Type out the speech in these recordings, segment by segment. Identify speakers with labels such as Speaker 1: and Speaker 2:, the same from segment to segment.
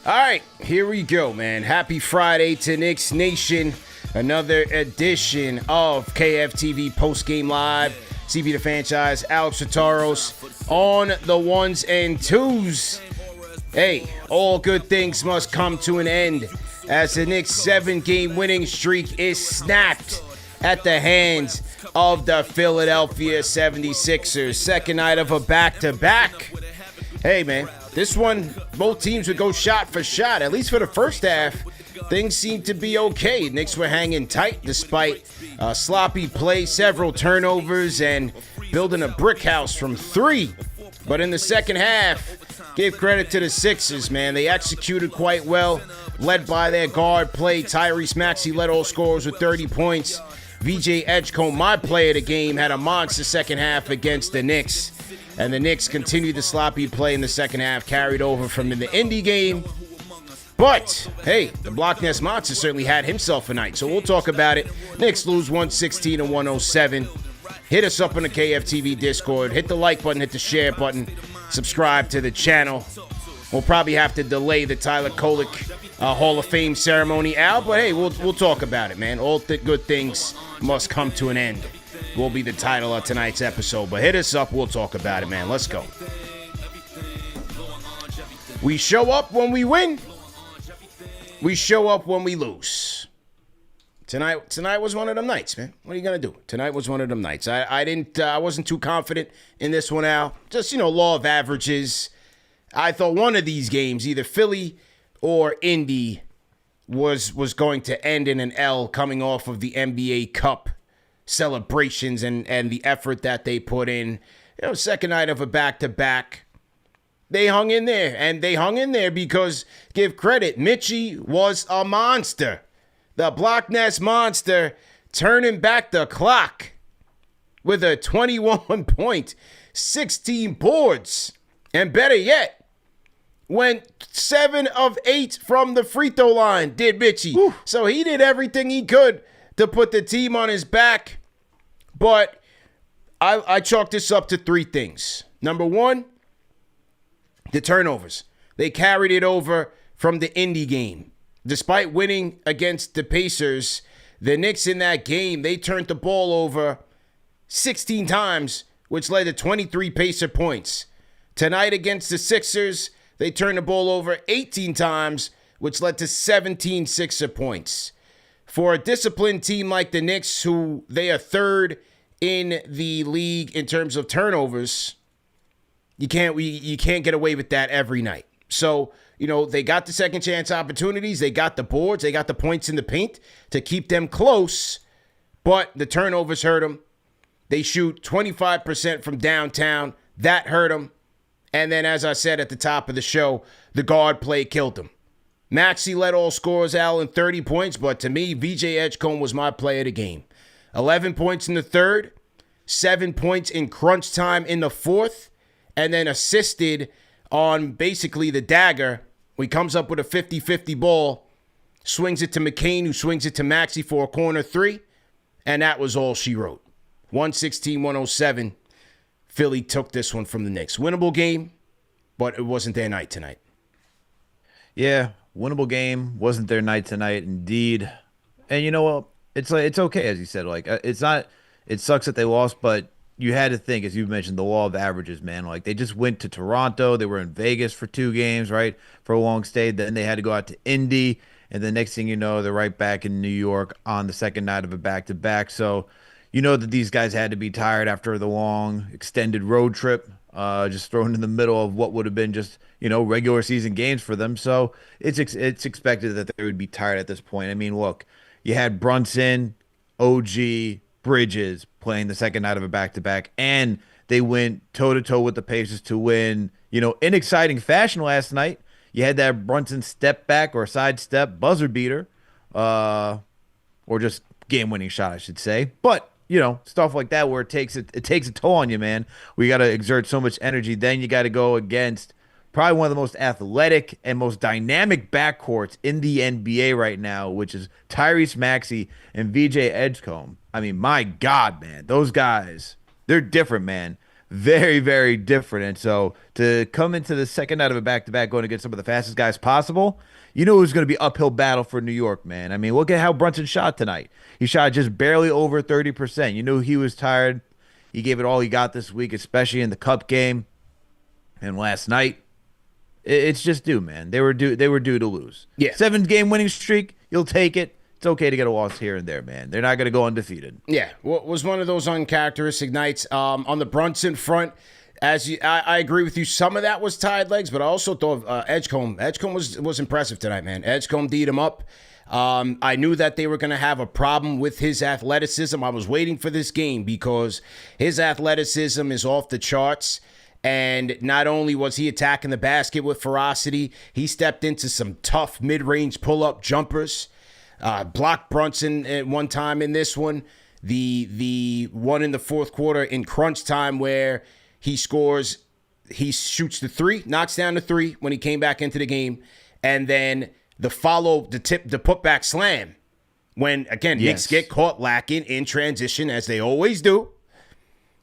Speaker 1: All right, here we go, man. Happy Friday to Knicks Nation. Another edition of KFTV postgame live. CP the franchise, Alex Sotaros on the ones and twos. Hey, all good things must come to an end as the Knicks' 7-game winning streak is snapped at the hands of the Philadelphia 76ers. Second night of a back-to-back. Hey, man, this one, both teams would go shot for shot, at least for the first half. Things seemed to be okay. Knicks were hanging tight despite sloppy play, several turnovers, and building a brick house from three. But in the second half, give credit to the Sixers, man. They executed quite well, led by their guard play. Maxey led all scorers with 30 points. VJ Edgecombe, my player of the game, had a monster second half against the Knicks. And the Knicks continued the sloppy play in the second half, carried over from the Indy game. But, hey, the Block Nest Monster certainly had himself a night, so we'll talk about it. Knicks lose 116-107. Hit us up on the KFTV Discord. Hit the like button, hit the share button. Subscribe to the channel. We'll probably have to delay the Tyler Kolek Hall of Fame ceremony out, but hey, we'll talk about it, man. All good things must come to an end will be the title of tonight's episode. But hit us up, we'll talk about it, man. Let's go. We show up when we win. We show up when we lose. Tonight was one of them nights, man. What are you gonna do? Tonight was one of them nights. I wasn't too confident in this one, Al. Just, law of averages. I thought one of these games, either Philly or Indy, was going to end in an L coming off of the NBA Cup celebrations and the effort that they put in. Second night of a back-to-back. They hung in there, and they hung in there because, give credit, Mitchie was a monster. The Block Nest Monster turning back the clock with a 21 point, 16 boards. And better yet, went 7 of 8 from the free throw line, did Mitchie. Whew. So he did everything he could to put the team on his back. But I chalk this up to 3 things. Number 1, the turnovers. They carried it over from the Indy game. Despite winning against the Pacers, the Knicks in that game, they turned the ball over 16 times, which led to 23 Pacer points. Tonight against the Sixers, they turned the ball over 18 times, which led to 17 Sixer points. For a disciplined team like the Knicks, who they are third in the league in terms of turnovers, you can't get away with that every night. So, they got the second chance opportunities. They got the boards. They got the points in the paint to keep them close. But the turnovers hurt them. They shoot 25% from downtown. That hurt them. And then, as I said at the top of the show, the guard play killed them. Maxey led all scorers, Al, in 30 points. But to me, VJ Edgecombe was my play of the game. 11 points in the third. 7 points in crunch time in the fourth. And then assisted on basically the dagger. He comes up with a 50-50 ball, swings it to McCain, who swings it to Maxey for a corner 3, and that was all she wrote. 116-107. Philly took this one from the Knicks. Winnable game, but it wasn't their night tonight.
Speaker 2: Yeah, winnable game, wasn't their night tonight, indeed. And you know what? It's okay, as you said. It sucks that they lost, but you had to think, as you mentioned, the law of averages, man. They just went to Toronto. They were in Vegas for 2 games, right, for a long stay. Then they had to go out to Indy. And the next thing you know, they're right back in New York on the second night of a back-to-back. So you know that these guys had to be tired after the long, extended road trip, just thrown in the middle of what would have been just, regular season games for them. So it's expected that they would be tired at this point. I mean, look, you had Brunson, OG, Bridges playing the second night of a back-to-back, and they went toe-to-toe with the Pacers to win, in exciting fashion last night. You had that Brunson step back or sidestep buzzer beater, or just game-winning shot, I should say. But, stuff like that where it takes a toll on you, man. We got to exert so much energy. Then you got to go against probably one of the most athletic and most dynamic backcourts in the NBA right now, which is Tyrese Maxey and VJ Edgecombe. I mean, my God, man, those guys, they're different, man. very, very different. And so to come into the second night of a back-to-back going against some of the fastest guys possible, you knew it was going to be uphill battle for New York, man. I mean, look at how Brunson shot tonight. He shot just barely over 30%. You knew he was tired. He gave it all he got this week, especially in the Cup game and last night. It's just due, man. They were due to lose.
Speaker 1: Yeah.
Speaker 2: 7-game winning streak, you'll take it. It's okay to get a loss here and there, man. They're not going to go undefeated.
Speaker 1: Yeah, well, was one of those uncharacteristic nights. On the Brunson front, I agree with you. Some of that was tied legs, but I also thought Edgecombe was impressive tonight, man. Edgecombe D'd him up. I knew that they were going to have a problem with his athleticism. I was waiting for this game because his athleticism is off the charts. And not only was he attacking the basket with ferocity, he stepped into some tough mid-range pull-up jumpers. Blocked Brunson at one time in this one. The one in the fourth quarter in crunch time where he shoots the three, knocks down the three when he came back into the game. And then the putback slam when, again, Knicks get caught lacking in transition as they always do.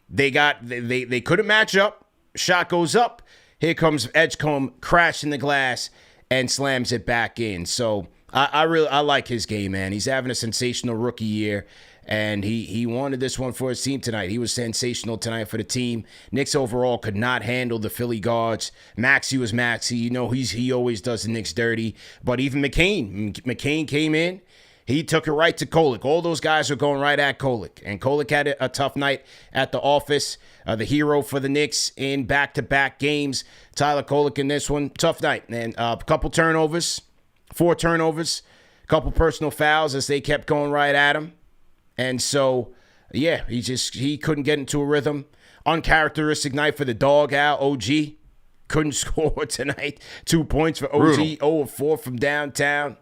Speaker 1: They couldn't match up. Shot goes up. Here comes Edgecombe crashing the glass and slams it back in. So I like his game, man. He's having a sensational rookie year, and he wanted this one for his team tonight. He was sensational tonight for the team. Knicks overall could not handle the Philly guards. Maxey was Maxey. You know, he always does the Knicks dirty. But even McCain came in. He took it right to Kolek. All those guys are going right at Kolek. And Kolek had a tough night at the office. The hero for the Knicks in back-to-back games. Tyler Kolek in this one. Tough night. And a couple turnovers. 4 turnovers. A couple personal fouls as they kept going right at him. And so, yeah, he couldn't get into a rhythm. Uncharacteristic night for the dog, Al. OG. Couldn't score tonight. 2 points for OG.
Speaker 2: Brutal.
Speaker 1: 0 of 4 from downtown.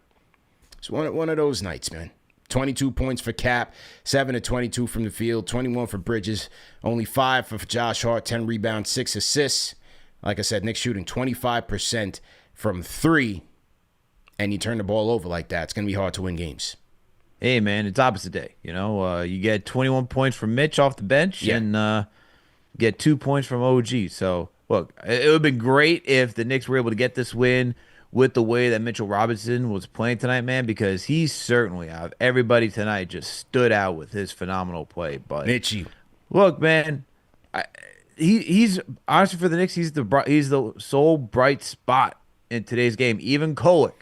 Speaker 1: It's one of those nights, man. 22 points for Cap, 7 of 22 from the field, 21 for Bridges, only 5 for Josh Hart, 10 rebounds, 6 assists. Like I said, Knicks shooting 25% from 3, and you turn the ball over like that, it's going to be hard to win games.
Speaker 2: Hey, man, it's opposite day. You know, you get 21 points from Mitch off the bench and get 2 points from OG. So, look, it would have been great if the Knicks were able to get this win with the way that Mitchell Robinson was playing tonight, man, because he certainly, out of everybody tonight, just stood out with his phenomenal play. But
Speaker 1: Mitchie.
Speaker 2: Look, man, he's honestly for the Knicks, he's the sole bright spot in today's game. Even Kolek.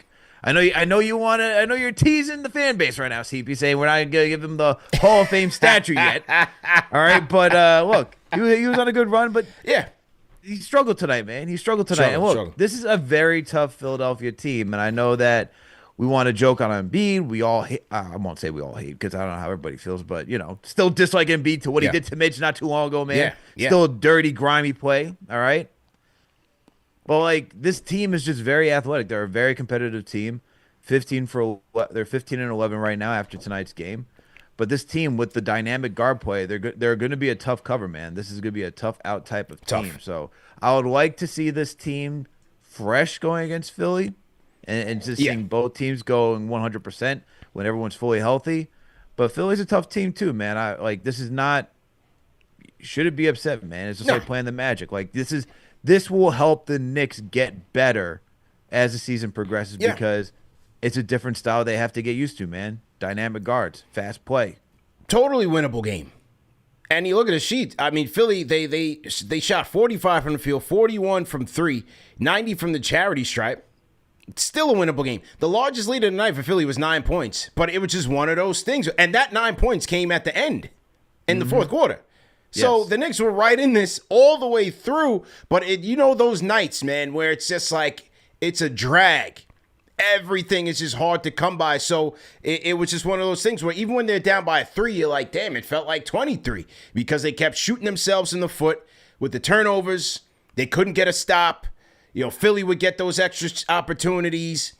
Speaker 2: I know you're teasing the fan base right now, CP, saying we're not gonna give him the Hall of Fame statue yet. All right, but look, he was on a good run, but
Speaker 1: yeah.
Speaker 2: He struggled tonight, man. He struggled tonight. And look, this is a very tough Philadelphia team, and I know that we want to joke on Embiid. We all hate, I won't say we all hate because I don't know how everybody feels, but, you know, still dislike Embiid to what he did to Mitch not too long ago, man. Yeah. Still a dirty, grimy play, all right? But, like, this team is just very athletic. They're a very competitive team. They're 15 and 11 right now after tonight's game. But this team with the dynamic guard play, they're going to be a tough cover, man. This is going to be a tough out type of team. So I would like to see this team fresh going against Philly and just seeing both teams going 100% when everyone's fully healthy. But Philly's a tough team too, man. This is not – shouldn't be upset, man. It's just like playing the Magic. Like this will help the Knicks get better as the season progresses because it's a different style they have to get used to, man. Dynamic guards, fast play.
Speaker 1: Totally winnable game. And you look at the sheet. I mean, Philly, they shot 45 from the field, 41 from 3, 90 from the charity stripe. It's still a winnable game. The largest lead of the night for Philly was 9 points, but it was just one of those things. And that 9 points came at the end in the fourth quarter. So the Knicks were right in this all the way through. But those nights, man, where it's just like it's a drag. Everything is just hard to come by. So it was just one of those things where even when they're down by 3, you're like, damn, it felt like 23 because they kept shooting themselves in the foot with the turnovers. They couldn't get a stop. Philly would get those extra opportunities.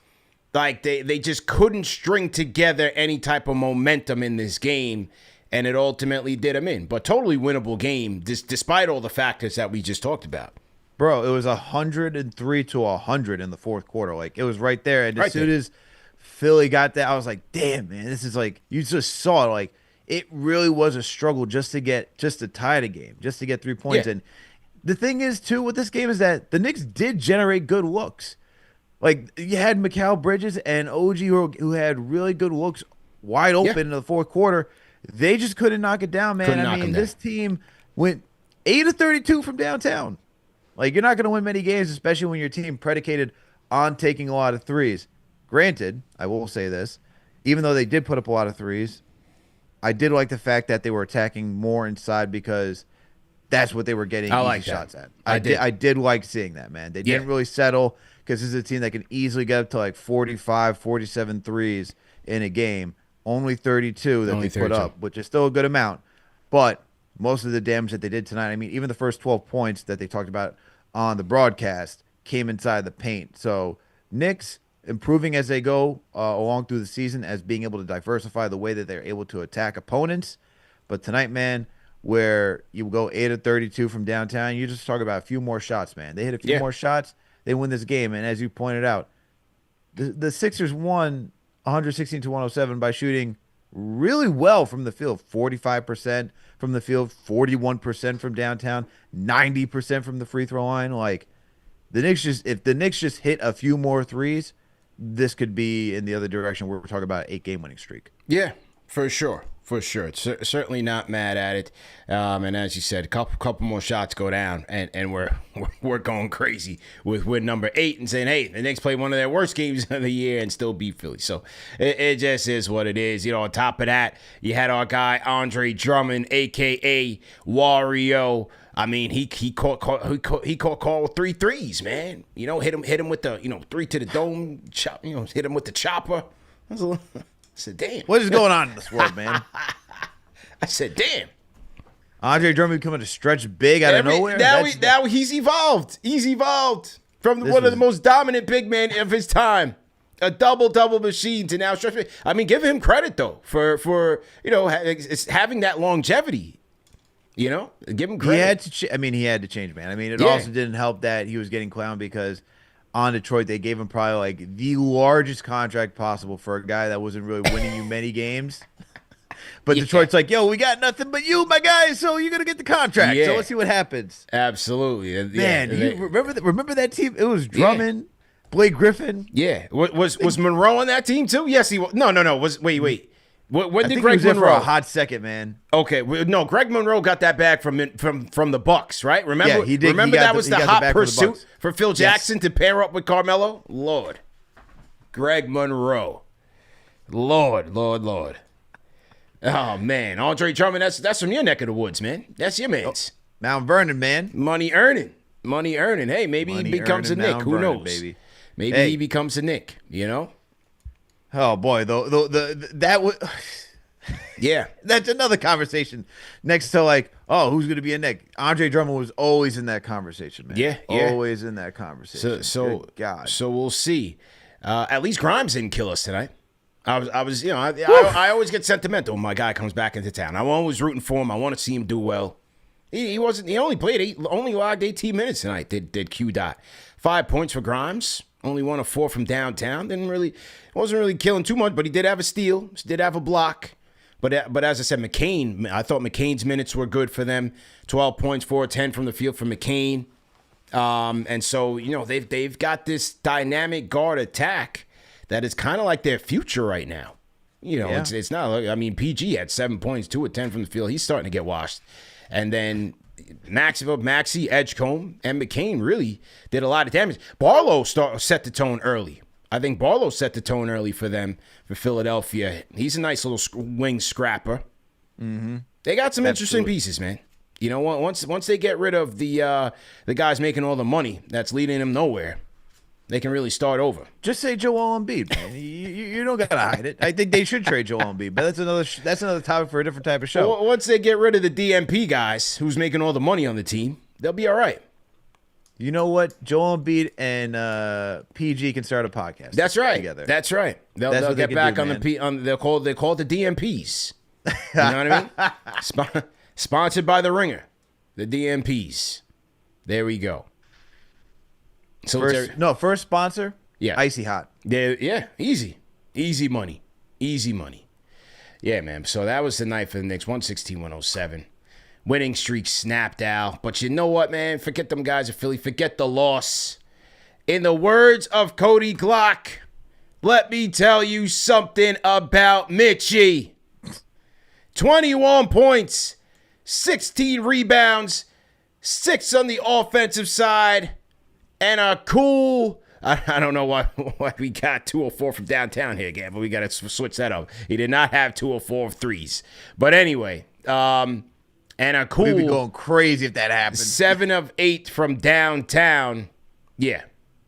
Speaker 1: Like they just couldn't string together any type of momentum in this game, and it ultimately did them in. But totally winnable game, despite all the factors that we just talked about.
Speaker 2: Bro, it was 103 to 100 in the fourth quarter. Like, it was right there. And as soon as Philly got that, I was like, damn, man, this is like, you just saw it. Like, it really was a struggle just to tie the game, just to get 3 points.
Speaker 1: Yeah.
Speaker 2: And the thing is, too, with this game is that the Knicks did generate good looks. Like, you had Mikal Bridges and OG who had really good looks wide open in the fourth quarter. They just couldn't knock it down, man. I mean, this team went 8 of 32 from downtown. Like, you're not going to win many games, especially when your team predicated on taking a lot of threes. Granted, I will say this, even though they did put up a lot of threes, I did like the fact that they were attacking more inside because that's what they were getting shots at. I did like seeing that, man. They didn't really settle because this is a team that can easily get up to like 45, 47 threes in a game. Only 32 that they put up, which is still a good amount. But most of the damage that they did tonight, I mean, even the first 12 points that they talked about on the broadcast came inside the paint. So Knicks improving as they go along through the season as being able to diversify the way that they're able to attack opponents. But tonight, man, where you go 8 of 32 from downtown, you just talk about a few more shots, man. They hit a few more shots, they win this game. And as you pointed out, the Sixers won 116 to 107 by shooting really well from the field. 45% from the field, 41% from downtown, 90% from the free throw line. Like, if the Knicks just hit a few more threes, this could be in the other direction where we're talking about an 8-game winning streak.
Speaker 1: Yeah, for sure. For sure. Certainly not mad at it. And as you said, a couple more shots go down, and we're going crazy with number 8 and saying, hey, the Knicks play one of their worst games of the year and still beat Philly. So it just is what it is. You know, on top of that, you had our guy Andre Drummond, a.k.a. Wario. I mean, he caught 3 threes, man. You know, hit him with the 3 to the dome, hit him with the chopper. I said, damn.
Speaker 2: What is going on in this world, man?
Speaker 1: I said, damn.
Speaker 2: Andre Drummond coming to stretch big out of nowhere?
Speaker 1: Now he's evolved. He's evolved from one of the most dominant big men of his time. A double machine to now stretch big. I mean, give him credit, though, for having that longevity. You know? Give him credit.
Speaker 2: He had to change, man. I mean, it also didn't help that he was getting clowned because on Detroit, they gave him probably like the largest contract possible for a guy that wasn't really winning you many games. But Detroit's like, yo, we got nothing but you, my guy, so you're gonna get the contract. So let's see what happens.
Speaker 1: Absolutely,
Speaker 2: man. Remember that team? It was Drummond, Blake Griffin.
Speaker 1: Yeah, was Monroe on that team too? Yes, he was. No. Wait. When did Greg Monroe?
Speaker 2: For a hot second, man.
Speaker 1: Okay, no, Greg Monroe got that back from the Bucks, right? Remember,
Speaker 2: he did.
Speaker 1: Remember that was the hot pursuit for Phil Jackson to pair up with Carmelo. Lord, Greg Monroe, Lord. Oh man, Andre Drummond, that's from your neck of the woods, man. That's your man's.
Speaker 2: Mount Vernon, man.
Speaker 1: Money earning. Hey, maybe he becomes a Knick. Who knows? Baby. Maybe he becomes a Knick. You know.
Speaker 2: Oh boy, that was that's another conversation. Next to like, who's going to be a Knick? Andre Drummond was always in that conversation, man.
Speaker 1: Yeah.
Speaker 2: Always in that conversation.
Speaker 1: So we'll see. At least Grimes didn't kill us tonight. I always get sentimental when my guy comes back into town. I'm always rooting for him. I want to see him do well. He only played only logged 18 minutes tonight. Did Q dot 5 points for Grimes. Only 1 of 4 from downtown. Wasn't really killing too much, but he did have a steal. Did have a block. But as I said, McCain, I thought McCain's minutes were good for them. 12 points, 4 of 10 from the field for McCain. And so, they've got this dynamic guard attack that is kind of like their future right now. It's not. I mean, PG had 7 points, 2 of 10 from the field. He's starting to get washed. And then Maxey, Edgecombe, and McCain really did a lot of damage. Barlow set the tone early. I think Barlow set the tone early for them, for Philadelphia. He's a nice little wing scrapper. Mm-hmm. They got some interesting pieces, man. Once they get rid of the guys making all the money that's leading them nowhere, they can really start over.
Speaker 2: Just say Joel Embiid, man. You don't gotta hide it. I think they should trade Joel Embiid, but that's another topic for a different type of show.
Speaker 1: Well, once they get rid of the DMP guys, who's making all the money on the team, they'll be all right.
Speaker 2: You know what? Joel Embiid and PG can start a podcast.
Speaker 1: That's right.
Speaker 2: Together.
Speaker 1: That's right. They'll get back on the they'll call it the DMPs. You know what I mean? Sponsored by the Ringer, the DMPs. There we go. So
Speaker 2: first sponsor.
Speaker 1: Yeah,
Speaker 2: Icy Hot.
Speaker 1: Yeah, easy money. Yeah, man. So that was the night for the Knicks, 116-107. Winning streak snapped out. But you know what, man? Forget them guys at Philly. Forget the loss. In the words of Cody Glock, let me tell you something about Mitchie. 21 points, 16 rebounds, 6 on the offensive side, and a cool... I don't know why we got 204 from downtown here again, but we got to switch that up. He did not have 204 threes. But anyway, and a cool...
Speaker 2: We'd be going crazy if that happened.
Speaker 1: 7 of 8 from downtown. Yeah,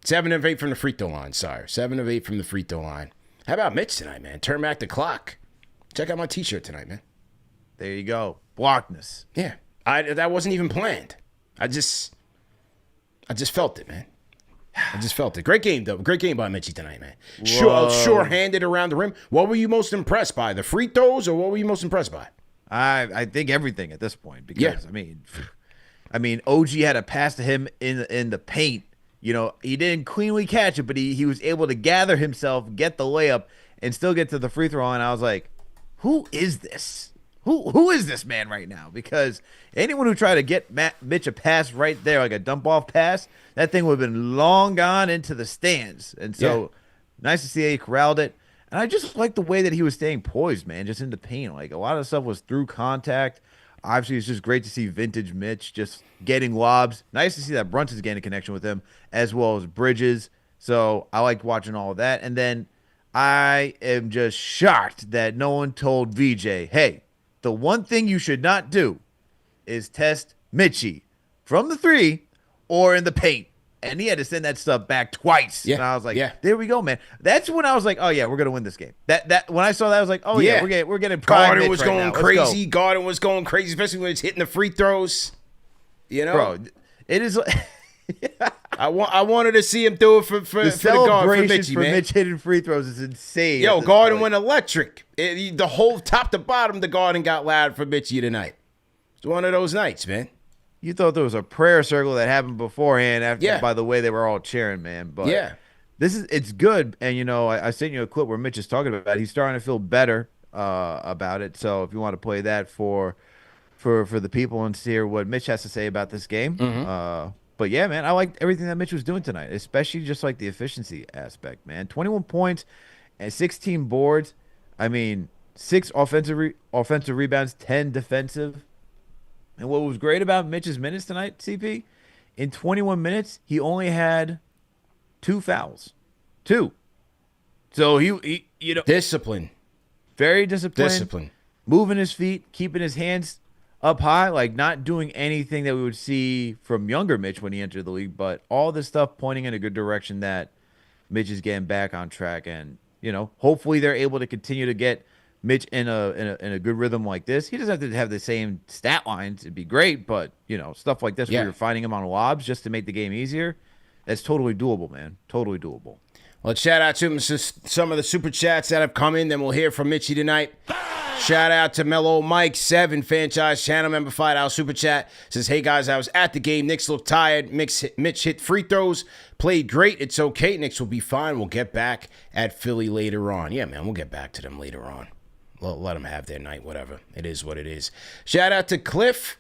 Speaker 1: 7 of 8 from the free throw line, sorry. 7 of 8 from the free throw line. How about Mitch tonight, man? Turn back the clock. Check out my T-shirt tonight, man.
Speaker 2: There you go. Blockness.
Speaker 1: Yeah, that wasn't even planned. I just felt it, man. I just felt it. Great game, though. Great game by Mitchie tonight, man. Sure-handed around the rim. What were you most impressed by? The free throws, or what were you most impressed by?
Speaker 2: I think everything at this point. Because, I mean, OG had a pass to him in the paint. You know, he didn't cleanly catch it, but he was able to gather himself, get the layup, and still get to the free throw line. I was like, who is this? Who is this man right now? Because anyone who tried to get Mitch a pass right there, like a dump-off pass, that thing would have been long gone into the stands. And so nice to see that he corralled it. And I just like the way that he was staying poised, man, just in the paint. Like, a lot of the stuff was through contact. Obviously, it's just great to see vintage Mitch just getting lobs. Nice to see that Brunson's getting a connection with him, as well as Bridges. So I liked watching all of that. And then I am just shocked that no one told VJ, hey, the one thing you should not do is test Mitchie from the 3 or in the paint. And he had to send that stuff back twice. Yeah. And I was like, there we go, man. That's when I was like, oh, yeah, we're going to win this game. That when I saw that, I was like, oh, yeah, we're getting prime
Speaker 1: Garden
Speaker 2: Mitch
Speaker 1: was
Speaker 2: right
Speaker 1: going
Speaker 2: now.
Speaker 1: crazy. Garden was going crazy, especially when it's hitting the free throws. You know?
Speaker 2: Bro, it is...
Speaker 1: I wanted to see him do it for the guard, for Mitchie,
Speaker 2: for
Speaker 1: man.
Speaker 2: Mitch hitting free throws is insane.
Speaker 1: Yo, Garden went electric. The whole top to bottom, the Garden got loud for Mitchie tonight. It's one of those nights, man.
Speaker 2: You thought there was a prayer circle that happened beforehand by the way they were all cheering, man. But it's good. And, you know, I sent you a clip where Mitch is talking about it. He's starting to feel better about it. So if you want to play that for the people and hear what Mitch has to say about this game. But, yeah, man, I liked everything that Mitch was doing tonight, especially just like the efficiency aspect, man. 21 points and 16 boards. I mean, 6 offensive rebounds, 10 defensive. And what was great about Mitch's minutes tonight, CP, in 21 minutes, he only had 2 fouls. 2. So he you know,
Speaker 1: discipline.
Speaker 2: Very disciplined. Moving his feet, keeping his hands up high, like not doing anything that we would see from younger Mitch when he entered the league, but all this stuff pointing in a good direction that Mitch is getting back on track. And, you know, hopefully they're able to continue to get Mitch in a good rhythm like this. He doesn't have to have the same stat lines. It'd be great, but, you know, stuff like this where you're finding him on lobs just to make the game easier, that's totally doable, man. Totally doable.
Speaker 1: Well, shout out to some of the super chats that have come in. Then we'll hear from Mitchie tonight. Shout out to Mellow Mike 7, franchise channel member, $5 super chat. Says, hey guys, I was at the game. Knicks looked tired. Mitch hit free throws. Played great. It's okay. Knicks will be fine. We'll get back at Philly later on. Yeah, man, we'll get back to them later on. Let them have their night, whatever. It is what it is. Shout out to Cliff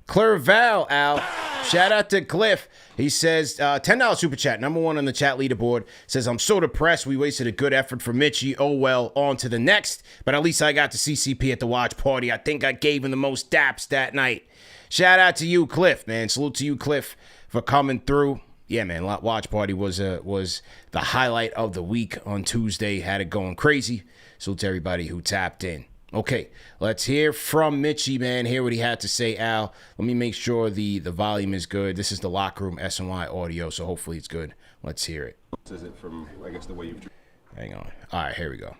Speaker 1: Clerval, Al. Shout out to Cliff. He says, $10 super chat, number 1 on the chat leaderboard. Says, I'm so depressed. We wasted a good effort for Mitchie. Oh, well, on to the next. But at least I got to see CP at the watch party. I think I gave him the most daps that night. Shout out to you, Cliff, man. Salute to you, Cliff, for coming through. Yeah, man, watch party was the highlight of the week on Tuesday. Had it going crazy. Salute to everybody who tapped in. Okay, let's hear from Mitchie, man. Hear what he had to say, Al. Let me make sure the volume is good. This is the Locker Room SNY audio, so hopefully it's good. Let's hear it.
Speaker 3: Is it from, I guess, the way you've...
Speaker 1: Hang on. All right, here we go.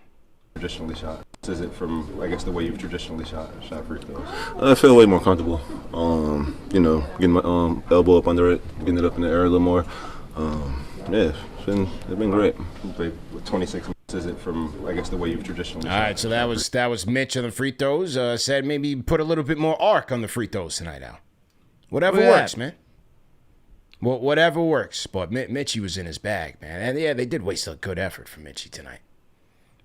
Speaker 3: Traditionally shot. Is it from, I guess, the way you've traditionally shot free throws? I feel way more comfortable. You know, getting my elbow up under it, getting it up in the air a little more. Yeah, it's been great. With 26. Is it from, I guess, the way you've traditionally shot?
Speaker 1: All right, so that was Mitch on the free throws. Said maybe put a little bit more arc on the free throws tonight, Al. Whatever works, man. Well, whatever works. But Mitchie was in his bag, man. And yeah, they did waste a good effort from Mitchie tonight.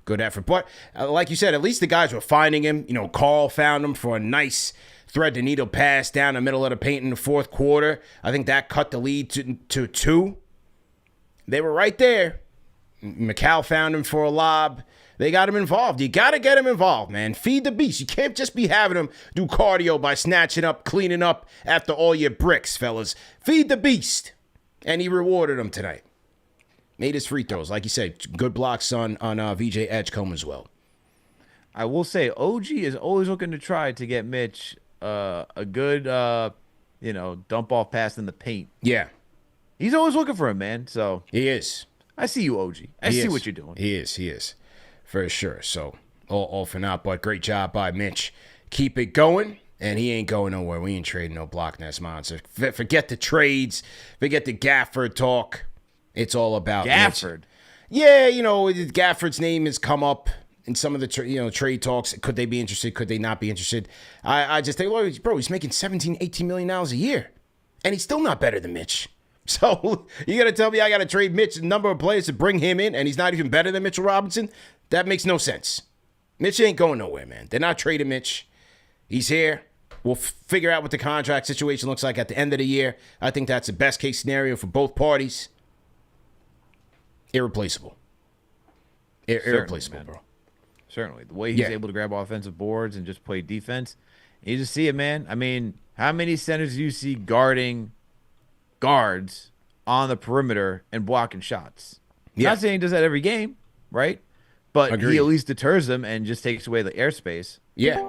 Speaker 1: Good effort. But like you said, at least the guys were finding him. You know, Carl found him for a nice thread-the-needle pass down the middle of the paint in the fourth quarter. I think that cut the lead to 2. They were right there. McCall found him for a lob. They got him involved. You got to get him involved, man. Feed the beast. You can't just be having him do cardio by snatching up, cleaning up after all your bricks, fellas. Feed the beast. And he rewarded him tonight. Made his free throws. Like you said, good blocks on VJ Edgecombe as well.
Speaker 2: I will say OG is always looking to try to get Mitch a good, dump off pass in the paint.
Speaker 1: Yeah.
Speaker 2: He's always looking for him, man. So
Speaker 1: He is.
Speaker 2: I see you, OG. I see what you're doing.
Speaker 1: He is. For sure. So, all for naught, but great job by Mitch. Keep it going, and he ain't going nowhere. We ain't trading no block nest monster. Forget the trades. Forget the Gafford talk. It's all about
Speaker 2: Gafford.
Speaker 1: Mitch. Yeah, Gafford's name has come up in some of the trade talks. Could they be interested? Could they not be interested? I just think, bro, he's making $17, $18 million a year, and he's still not better than Mitch. So you got to tell me I got to trade Mitch a number of players to bring him in, and he's not even better than Mitchell Robinson? That makes no sense. Mitch ain't going nowhere, man. They're not trading Mitch. He's here. We'll figure out what the contract situation looks like at the end of the year. I think that's the best case scenario for both parties. Irreplaceable. Irreplaceable, bro.
Speaker 2: Certainly. The way he's able to grab offensive boards and just play defense. You just see it, man. I mean, how many centers do you see guarding guards on the perimeter and blocking shots? Not saying he does that every game, right? But
Speaker 1: Agreed.
Speaker 2: He at least deters them and just takes away the airspace.
Speaker 1: Yeah,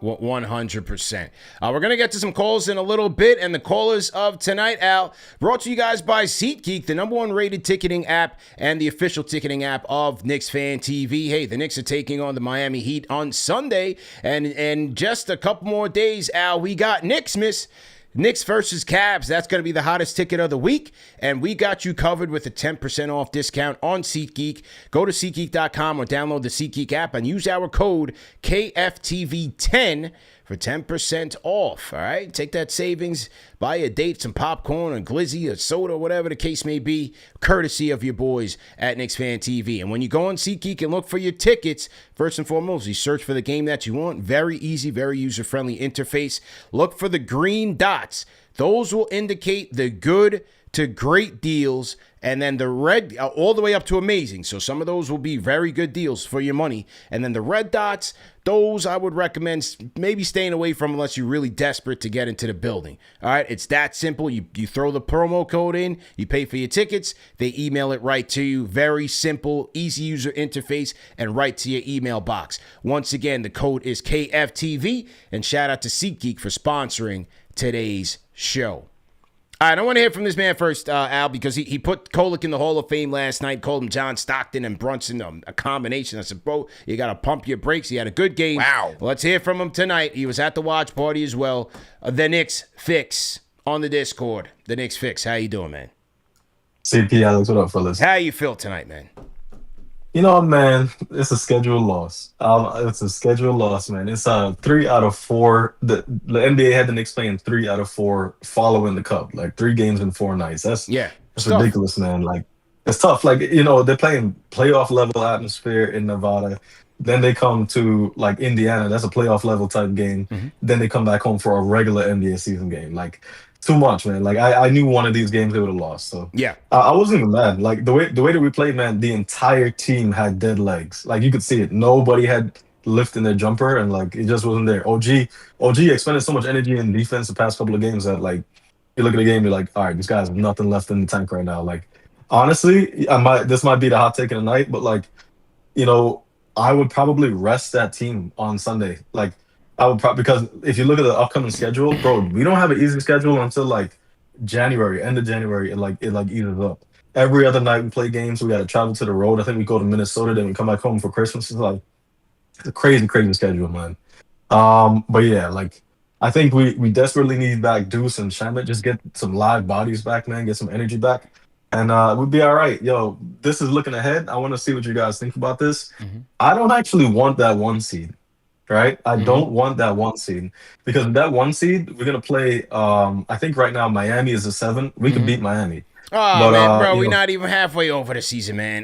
Speaker 1: 100%. We're going to get to some calls in a little bit, and the callers of tonight, Al, brought to you guys by SeatGeek, the #1 rated ticketing app and the official ticketing app of KnicksFanTV. Hey, the Knicks are taking on the Miami Heat on Sunday, and in just a couple more days, Al, we got Knicksmas. Knicks versus Cavs, that's going to be the hottest ticket of the week, and we got you covered with a 10% off discount on SeatGeek. Go to SeatGeek.com or download the SeatGeek app and use our code KFTV10 for 10% off, all right? Take that savings, buy a date, some popcorn, a glizzy, a soda, whatever the case may be, courtesy of your boys at KnicksFanTV. And when you go on SeatGeek and look for your tickets, first and foremost, you search for the game that you want. Very easy, very user-friendly interface. Look for the green dots. Those will indicate the good to great deals, and then the red all the way up to amazing. So some of those will be very good deals for your money. And then the red dots, those I would recommend maybe staying away from unless you're really desperate to get into the building. All right, it's that simple. You throw the promo code in, you pay for your tickets, they email it right to you. Very simple, easy user interface, and right to your email box. Once again, the code is KFTV, and shout out to SeatGeek for sponsoring today's show. All right, I want to hear from this man first, Al, because he put Kolek in the Hall of Fame last night, called him John Stockton and Brunson, a combination. I said, bro, you got to pump your brakes. He had a good game.
Speaker 2: Wow.
Speaker 1: Let's hear from him tonight. He was at the watch party as well. The Knicksfix on the Discord. The Knicksfix. How you doing, man?
Speaker 4: CP Alex, what up, fellas?
Speaker 1: How you feel tonight, man?
Speaker 4: You know, man, it's a scheduled loss. It's a scheduled loss, man. It's 3 out of 4. The NBA had the Knicks playing 3 out of 4 following the Cup, like 3 games in 4 nights. That's ridiculous, man. Like, it's tough. Like, they're playing playoff level atmosphere in Nevada. Then they come to like Indiana. That's a playoff level type game. Mm-hmm. Then they come back home for a regular NBA season game. Like, too much, man. Like I knew one of these games they would have lost. So
Speaker 1: yeah,
Speaker 4: I wasn't even mad. Like the way that we played, man, the entire team had dead legs. Like you could see it. Nobody had lift in their jumper, and like it just wasn't there. OG expended so much energy in defense the past couple of games that like you look at the game, you're like, all right, these guys have nothing left in the tank right now. Like honestly, this might be the hot take of the night, but like I would probably rest that team on Sunday. Like. I would probably, because if you look at the upcoming schedule, bro, we don't have an easy schedule until like January, end of January, and it eases up. Every other night we play games, we got to travel to the road. I think we go to Minnesota, then we come back home for Christmas. It's a crazy schedule, man. But yeah, like I think we desperately need back Deuce and Shamet. Just get some live bodies back, man. Get some energy back, and we'll be all right. Yo, this is looking ahead. I want to see what you guys think about this. Mm-hmm. I don't actually want that 1 seed. Right, I don't want that 1 seed because that 1 seed we're gonna play. I think right now Miami is a 7. We can beat Miami.
Speaker 1: Oh man, bro, we're not even halfway over the season, man.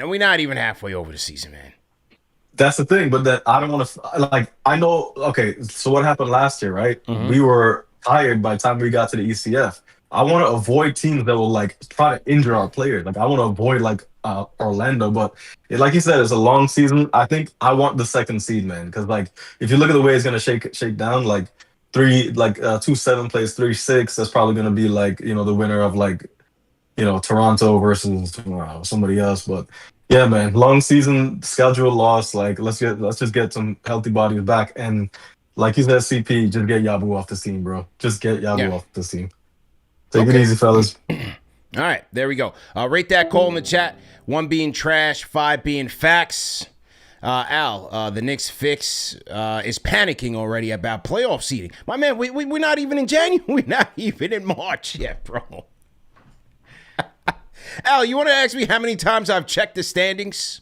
Speaker 4: That's the thing, but then I don't want to like. I know. Okay, so what happened last year, right? We were tired by the time we got to the ECF. I want to avoid teams that will like try to injure our players. Like I want to avoid like Orlando, but like you said, it's a long season. I think I want the second seed, man, because like if you look at the way it's gonna shake down, like 2-7 plays 3-6. That's probably gonna be like the winner of like Toronto versus somebody else. But yeah, man, long season schedule loss. Like let's just get some healthy bodies back, and like you said, CP, just get Yabu off the team, bro. Just get Yabu off the team. Take it easy, fellas.
Speaker 1: All right, there we go. Rate that call in the chat. 1 being trash, 5 being facts. Al, the Knicksfix is panicking already about playoff seeding. My man, we're not even in January. We're not even in March yet, bro. Al, you want to ask me how many times I've checked the standings?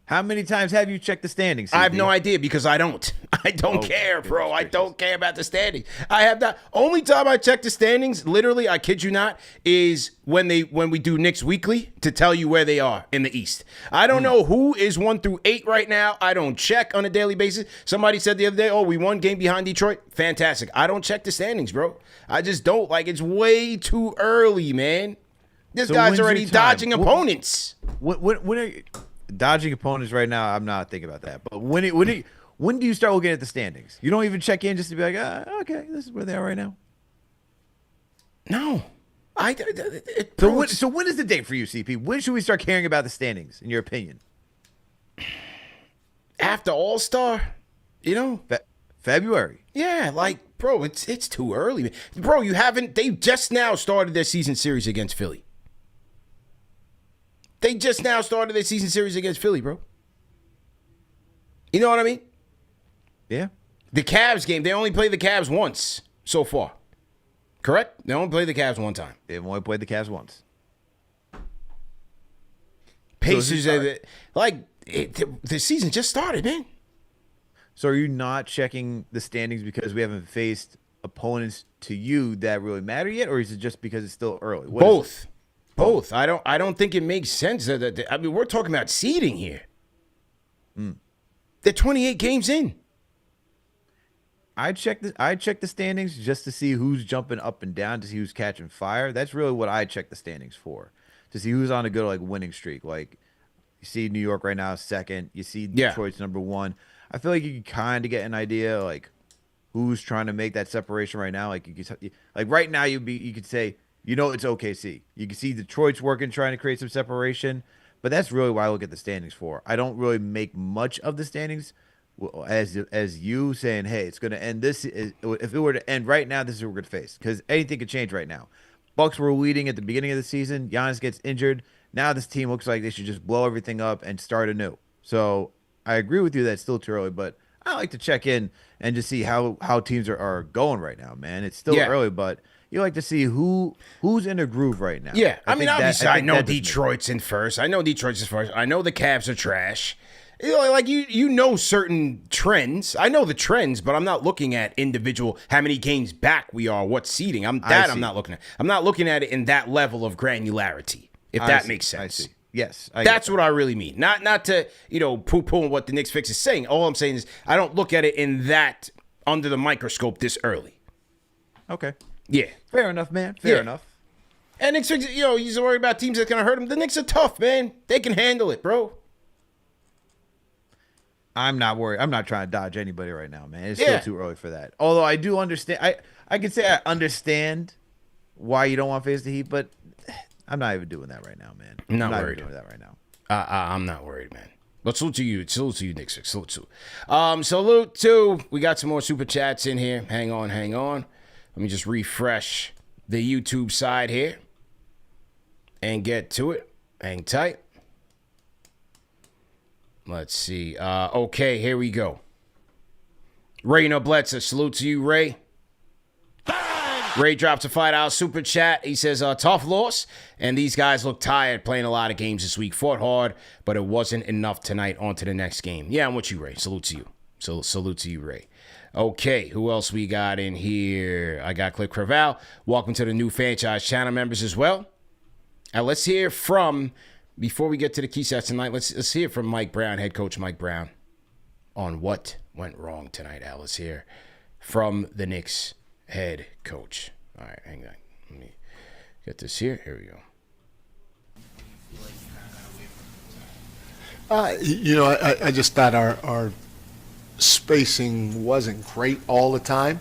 Speaker 2: How many times have you checked the standings, CP?
Speaker 1: I have no idea because I don't. I don't care, bro. I don't care about the standings. I have not. Only time I check the standings, literally, I kid you not, is when we do Knicks Weekly to tell you where they are in the East. I don't know who is 1 through 8 right now. I don't check on a daily basis. Somebody said the other day, we won game behind Detroit. Fantastic. I don't check the standings, bro. I just don't. Like, it's way too early, man. This guy's already dodging opponents.
Speaker 2: When are you dodging opponents right now? I'm not thinking about that. But when do you start looking at the standings? You don't even check in just to be like, okay, this is where they are right now.
Speaker 1: No,
Speaker 2: So when is the date for you, CP? When should we start caring about the standings, in your opinion?
Speaker 1: After All-Star,
Speaker 2: February.
Speaker 1: Yeah, like, bro, it's too early, bro. They just now started their season series against Philly. They just now started their season series against Philly, bro. You know what I mean?
Speaker 2: Yeah.
Speaker 1: The Cavs game, they only played the Cavs once so far. Correct? They only played the Cavs one time.
Speaker 2: They've only played the Cavs once.
Speaker 1: Pacers, the season just started, man.
Speaker 2: So are you not checking the standings because we haven't faced opponents to you that really matter yet, or is it just because it's still early?
Speaker 1: Both. I don't think it makes sense. I mean, we're talking about seeding here. They're 28 games in.
Speaker 2: I check the standings just to see who's jumping up and down, to see who's catching fire. That's really what I check the standings for, to see who's on a good winning streak. Like you see New York right now is second. You see Detroit's number 1. I feel like you can kind of get an idea like who's trying to make that separation right now. Like right now you could say it's OKC. You can see Detroit's working, trying to create some separation. But that's really why I look at the standings for. I don't really make much of the standings as you saying, hey, it's going to end this. If it were to end right now, this is what we're going to face. Because anything could change right now. Bucks were leading at the beginning of the season. Giannis gets injured. Now this team looks like they should just blow everything up and start anew. So I agree with you that it's still too early. But I like to check in and just see how teams are going right now, man. It's still early, but you like to see who's in a groove right now.
Speaker 1: Yeah, I mean, obviously, I know Detroit's in first. I know Detroit's in first. I know the Cavs are trash. Like you know certain trends. I know the trends, but I'm not looking at individual how many games back we are, what seeding. I'm not looking at. I'm not looking at it in that level of granularity. If that makes sense.
Speaker 2: I see. Yes,
Speaker 1: that's what I really mean. Not to poo-poo what the Knicksfix is saying. All I'm saying is I don't look at it in that under the microscope this early.
Speaker 2: Okay.
Speaker 1: Yeah.
Speaker 2: Fair enough, man. Fair enough.
Speaker 1: And Knicks, he's worried about teams that's gonna hurt him. The Knicks are tough, man. They can handle it, bro.
Speaker 2: I'm not worried. I'm not trying to dodge anybody right now, man. It's still too early for that. Although I do understand. I can say I understand why you don't want to face the Heat, but I'm not even doing that right now, man.
Speaker 1: I'm not worried.
Speaker 2: Even doing that right now.
Speaker 1: I'm not worried, man. But salute to you. Salute to you, Knicksfix. Salute to. Salute to. We got some more super chats in here. Hang on. Let me just refresh the YouTube side here and get to it. Hang tight. Let's see. Okay, here we go. Ray Noblezza, salute to you, Ray. Ray drops a $5 super chat. He says, tough loss, and these guys look tired playing a lot of games this week. Fought hard, but it wasn't enough tonight. On to the next game. Yeah, I'm with you, Ray. Salute to you. Salute to you, Ray. Okay, who else we got in here? I got Cliff Craval. Welcome to the new franchise channel members as well. Now let's hear from before we get to the key stats tonight, let's hear from Mike Brown, head coach Mike Brown, on what went wrong tonight. Al, let's hear from the Knicks head coach. All right, hang on. Let me get this here. Here we go.
Speaker 5: I just thought our spacing wasn't great all the time.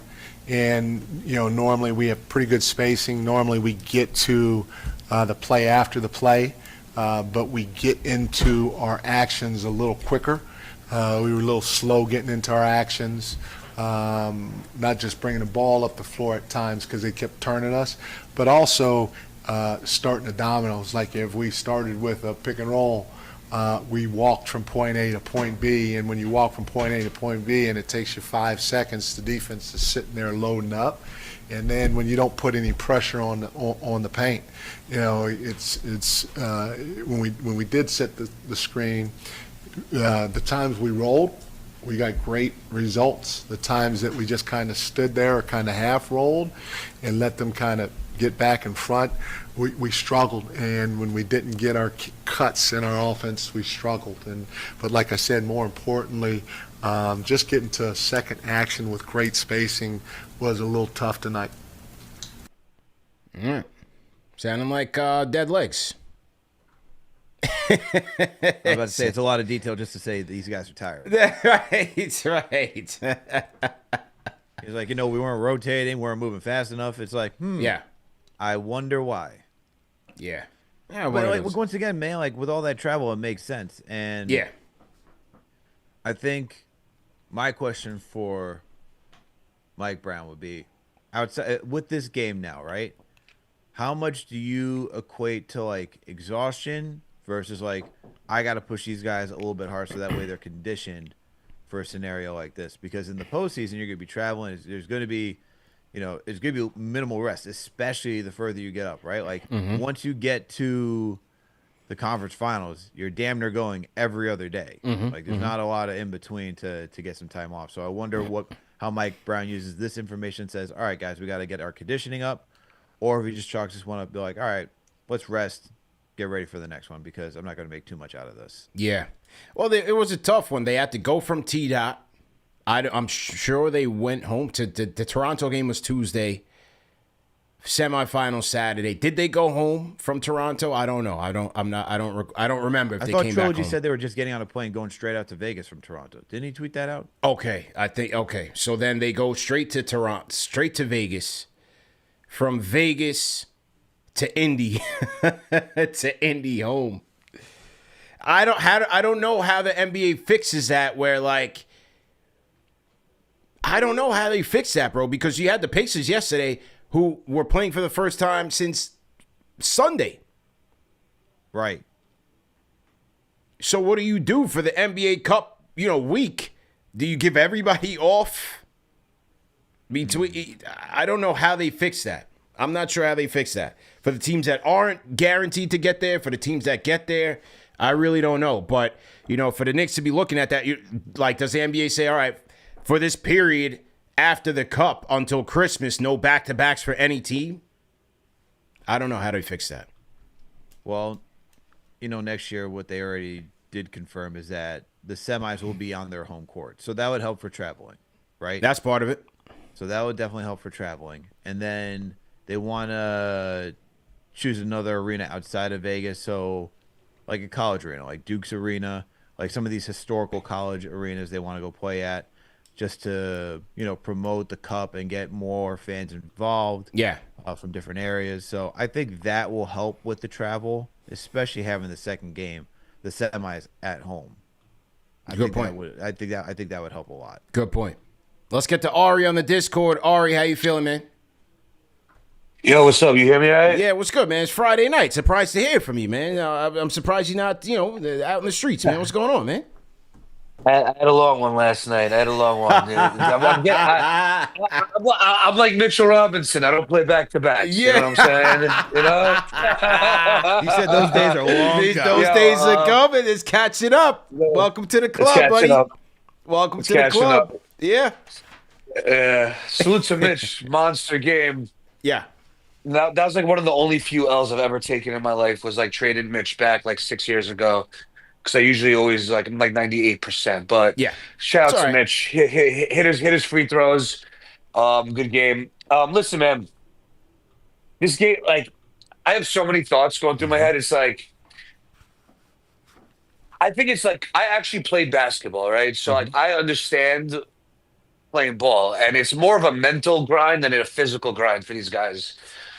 Speaker 5: And, normally we have pretty good spacing. Normally we get to the play after the play, but we get into our actions a little quicker. We were a little slow getting into our actions, not just bringing the ball up the floor at times because they kept turning us, but also starting the dominoes. Like if we started with a pick and roll, we walked from point A to point B, and when you walk from point A to point B and it takes you 5 seconds, the defense is sitting there loading up. And then when you don't put any pressure on the paint, it's when we did set the screen, the times we rolled, we got great results. The times that we just kind of stood there or kind of half rolled and let them kind of get back in front, we struggled. And when we didn't get our cuts in our offense, we struggled. But like I said, more importantly, just getting to a second action with great spacing was a little tough tonight.
Speaker 1: All right. Sounding like dead legs.
Speaker 2: I was about to say, it's a lot of detail just to say these guys are tired.
Speaker 1: Right.
Speaker 2: He's like, we weren't rotating, we weren't moving fast enough. It's like,
Speaker 1: Yeah.
Speaker 2: I wonder why.
Speaker 1: Yeah.
Speaker 2: But once again, man, with all that travel, it makes sense. And
Speaker 1: yeah.
Speaker 2: I think my question for Mike Brown would be, outside with this game now, right? How much do you equate to exhaustion versus I got to push these guys a little bit harder so that way they're conditioned for a scenario like this? Because in the postseason, you're going to be traveling. There's going to be, it's going to be minimal rest, especially the further you get up, right? Once you get to the conference finals, you're damn near going every other day. There's not a lot of in between to get some time off. So I wonder how Mike Brown uses this information, says, all right, guys, we got to get our conditioning up. Or if he just chalks this one up, be like, all right, let's rest, get ready for the next one, because I'm not going to make too much out of this.
Speaker 1: Yeah. Well, it was a tough one. They had to go from T-Dot. I'm sure they went home to the Toronto game was Tuesday, semifinal Saturday. Did they go home from Toronto? I don't know. I don't remember if they came back home.
Speaker 2: I thought Trilogy said they were just getting on a plane going straight out to Vegas from Toronto. Didn't he tweet that out?
Speaker 1: Okay. So then they go straight to Toronto, straight to Vegas. From Vegas to Indy, to Indy home. I don't know how the NBA fixes that. Where I don't know how they fix that, bro. Because you had the Pacers yesterday, who were playing for the first time since Sunday.
Speaker 2: Right.
Speaker 1: So what do you do for the NBA Cup? Week? Do you give everybody off? I don't know how they fix that. I'm not sure how they fix that. For the teams that aren't guaranteed to get there, for the teams that get there, I really don't know. But, for the Knicks to be looking at that, does the NBA say, all right, for this period after the Cup until Christmas, no back-to-backs for any team? I don't know how they fix that.
Speaker 2: Well, next year what they already did confirm is that the semis will be on their home court. So that would help for traveling, right?
Speaker 1: That's part of it.
Speaker 2: So that would definitely help for traveling. And then they want to choose another arena outside of Vegas. So like a college arena, like Duke's Arena, like some of these historical college arenas they want to go play at just to, promote the Cup and get more fans involved.
Speaker 1: Yeah.
Speaker 2: From different areas. So I think that will help with the travel, especially having the second game, the semis at home.
Speaker 1: Good point.
Speaker 2: I think that would help a lot.
Speaker 1: Good point. Let's get to Ari on the Discord. Ari, how you feeling, man?
Speaker 6: Yo, what's up? You hear me all right?
Speaker 1: Yeah, what's good, man? It's Friday night. Surprised to hear from you, man. I'm surprised you're not, out in the streets, man. What's going on, man?
Speaker 6: I had a long one last night. I'm like Mitchell Robinson. I don't play back-to-backs.
Speaker 1: Yeah.
Speaker 6: You know what I'm saying?
Speaker 2: You said those days are long.
Speaker 1: Those days are coming. It's catching up. Welcome to the club, buddy. Welcome to the club.
Speaker 6: Up.
Speaker 1: Yeah.
Speaker 6: Salute to Mitch. Monster game.
Speaker 1: Yeah.
Speaker 6: that was like one of the only few L's I've ever taken in my life was like traded Mitch back like 6 years ago. Because I usually always like I'm like 98%. But
Speaker 1: Yeah,
Speaker 6: shout
Speaker 1: it's
Speaker 6: out
Speaker 1: all
Speaker 6: to
Speaker 1: right.
Speaker 6: Mitch. Hit his free throws. Good game. Listen, man, this game, like, I have so many thoughts going through my head. It's like I think it's like I actually played basketball, right? So like I understand playing ball, and it's more of a mental grind than a physical grind for these guys.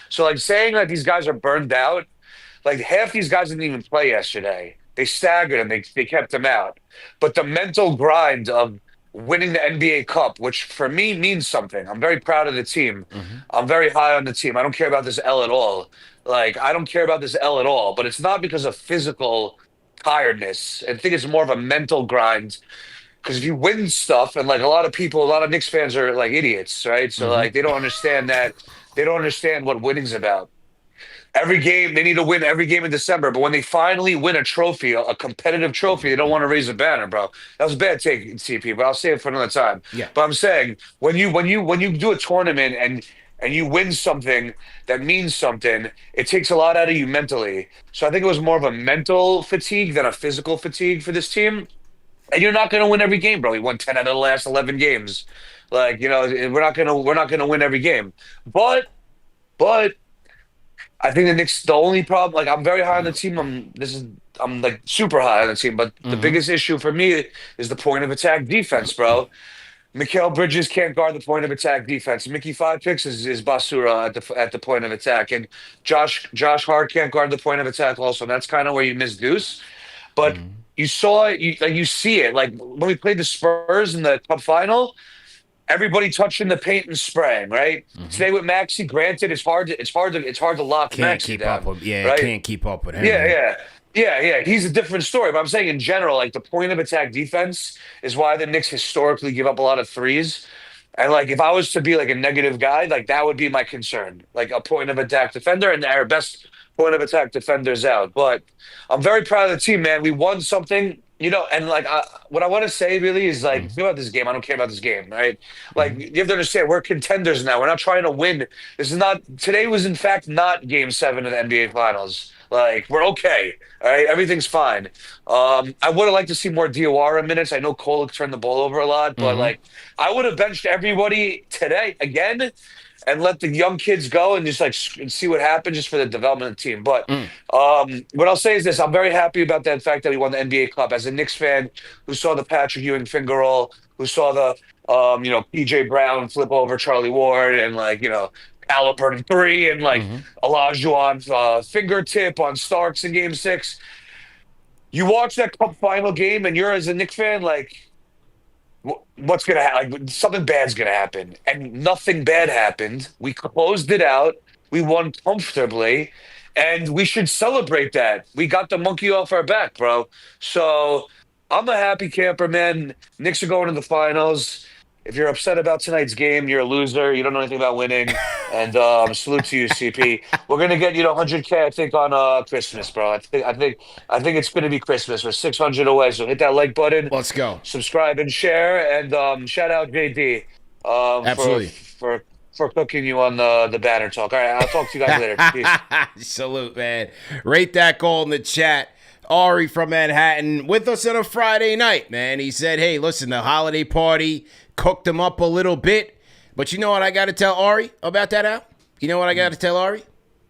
Speaker 6: So like saying that these guys are burned out, like half these guys didn't even play yesterday. They staggered and they kept them out. But the mental grind of winning the NBA Cup, which for me means something. I'm very proud of the team. I'm very high on the team. I don't care about this L at all. Like I don't care about this L at all. But it's not because of physical tiredness. I think it's more of a mental grind. Because if you win stuff, and like a lot of people, a lot of Knicks fans are like idiots, right? So like they don't understand that. They don't understand what winning's about. Every game, they need to win every game in December. But when they finally win a trophy, a competitive trophy, they don't want to raise a banner, bro. That was a bad take, CP, but I'll say it for another time.
Speaker 1: Yeah.
Speaker 6: But I'm saying when you do a tournament and you win something that means something, it takes a lot out of you mentally. So I think it was more of a mental fatigue than a physical fatigue for this team. And you're not going to win every game, bro. We won 10 out of the last 11 games. Like, we're not going to win every game. But I think the only problem, like I'm very high on the team. I'm like super high on the team, but the biggest issue for me is the point of attack defense, bro. Mikal Bridges can't guard the point of attack defense. Mickey Five Picks is basura at the point of attack, and Josh Hart can't guard the point of attack also. That's kind of where you miss Deuce. But you saw it, you see it. Like when we played the Spurs in the Cup final, everybody touching the paint and spraying, right? Today with Maxey, granted, it's hard to lock
Speaker 1: Can't
Speaker 6: Maxey
Speaker 1: keep up
Speaker 6: down,
Speaker 1: with. Yeah,
Speaker 6: right?
Speaker 1: can't keep up with him.
Speaker 6: Yeah,
Speaker 1: man.
Speaker 6: yeah. He's a different story. But I'm saying in general, like the point of attack defense is why the Knicks historically give up a lot of threes. And like if I was to be like a negative guy, like that would be my concern. Like a point of attack defender, and our best point of attack defenders out. But I'm very proud of the team, man. We won something, and like what I want to say really is like think about this game. I don't care about this game, right? Like you have to understand, we're contenders now. We're not trying to win. This is not today was in fact not Game 7 of the NBA Finals. Like we're okay, all right. Everything's fine. I would have liked to see more Diawara minutes. I know Cole turned the ball over a lot, but like I would have benched everybody today again and let the young kids go and just like see what happens just for the development of the team. But what I'll say is this: I'm very happy about that fact that we won the NBA Cup. As a Knicks fan who saw the Patrick Ewing finger roll, who saw the PJ Brown flip over Charlie Ward, and like Halliburton three, and like Olajuwon's fingertip on Starks in Game 6. You watch that Cup final game, and you're as a Knicks fan like, what's gonna happen? Like something bad's gonna happen, and nothing bad happened. We closed it out. We won comfortably, and we should celebrate that. We got the monkey off our back, bro. So I'm a happy camper, man. Knicks are going to the finals. If you're upset about tonight's game, you're a loser. You don't know anything about winning. And salute to you, CP. We're gonna get 100K, I think, on Christmas, bro. I think it's gonna be Christmas. We're 600 away, so hit that like button,
Speaker 1: Let's go.
Speaker 6: subscribe and share, and shout out JD
Speaker 1: Absolutely.
Speaker 6: for cooking you on the banner talk. All right, I'll talk to you guys later. Peace.
Speaker 1: Salute, man. Rate that goal in the chat. Ari from Manhattan with us on a Friday night, man. He said, hey, listen, the holiday party cooked him up a little bit. But you know what I got to tell Ari about that, Al? You know what I got to tell Ari?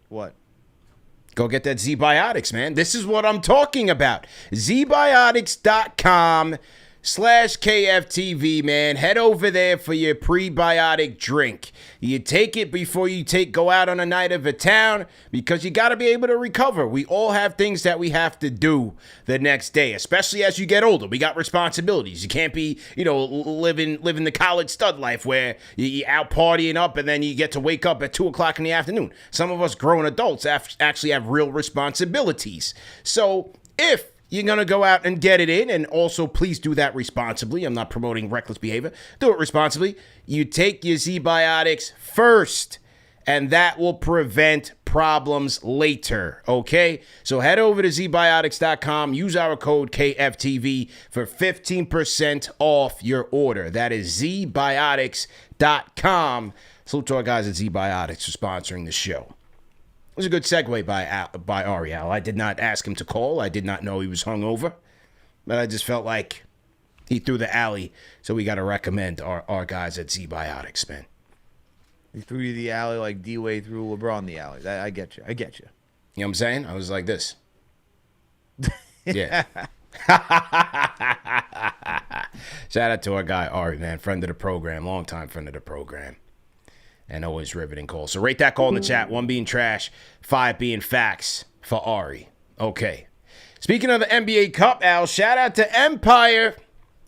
Speaker 2: What?
Speaker 1: Go get that Z-Biotics, man. This is what I'm talking about. ZBiotics.com/KFTV, man. Head over there for your prebiotic drink. You take it before you go out on a night of a town because you got to be able to recover. We all have things that we have to do the next day, especially as you get older. We got responsibilities. You can't be, living the college stud life where you out partying up and then you get to wake up at 2 o'clock in the afternoon. Some of us grown adults actually have real responsibilities. So if you're going to go out and get it in, and also please do that responsibly. I'm not promoting reckless behavior. Do it responsibly. You take your Z-Biotics first, and that will prevent problems later, okay? So head over to zbiotics.com. Use our code KFTV for 15% off your order. That is zbiotics.com. Salute to our guys at Z-Biotics for sponsoring the show. It was a good segue by Ariel. I did not ask him to call. I did not know he was hungover. But I just felt like he threw the alley. So we got to recommend our guys at Z-Biotics, man.
Speaker 2: He threw you the alley like D-Wade threw LeBron the alley. I get you. I get you.
Speaker 1: You know what I'm saying? I was like this. Yeah. Shout out to our guy, Ari, man. Friend of the program. Longtime friend of the program. And always riveting call. So rate that call in the chat. 1 being trash, 5 being facts for Ari. Okay. Speaking of the NBA Cup, Al, shout out to Empire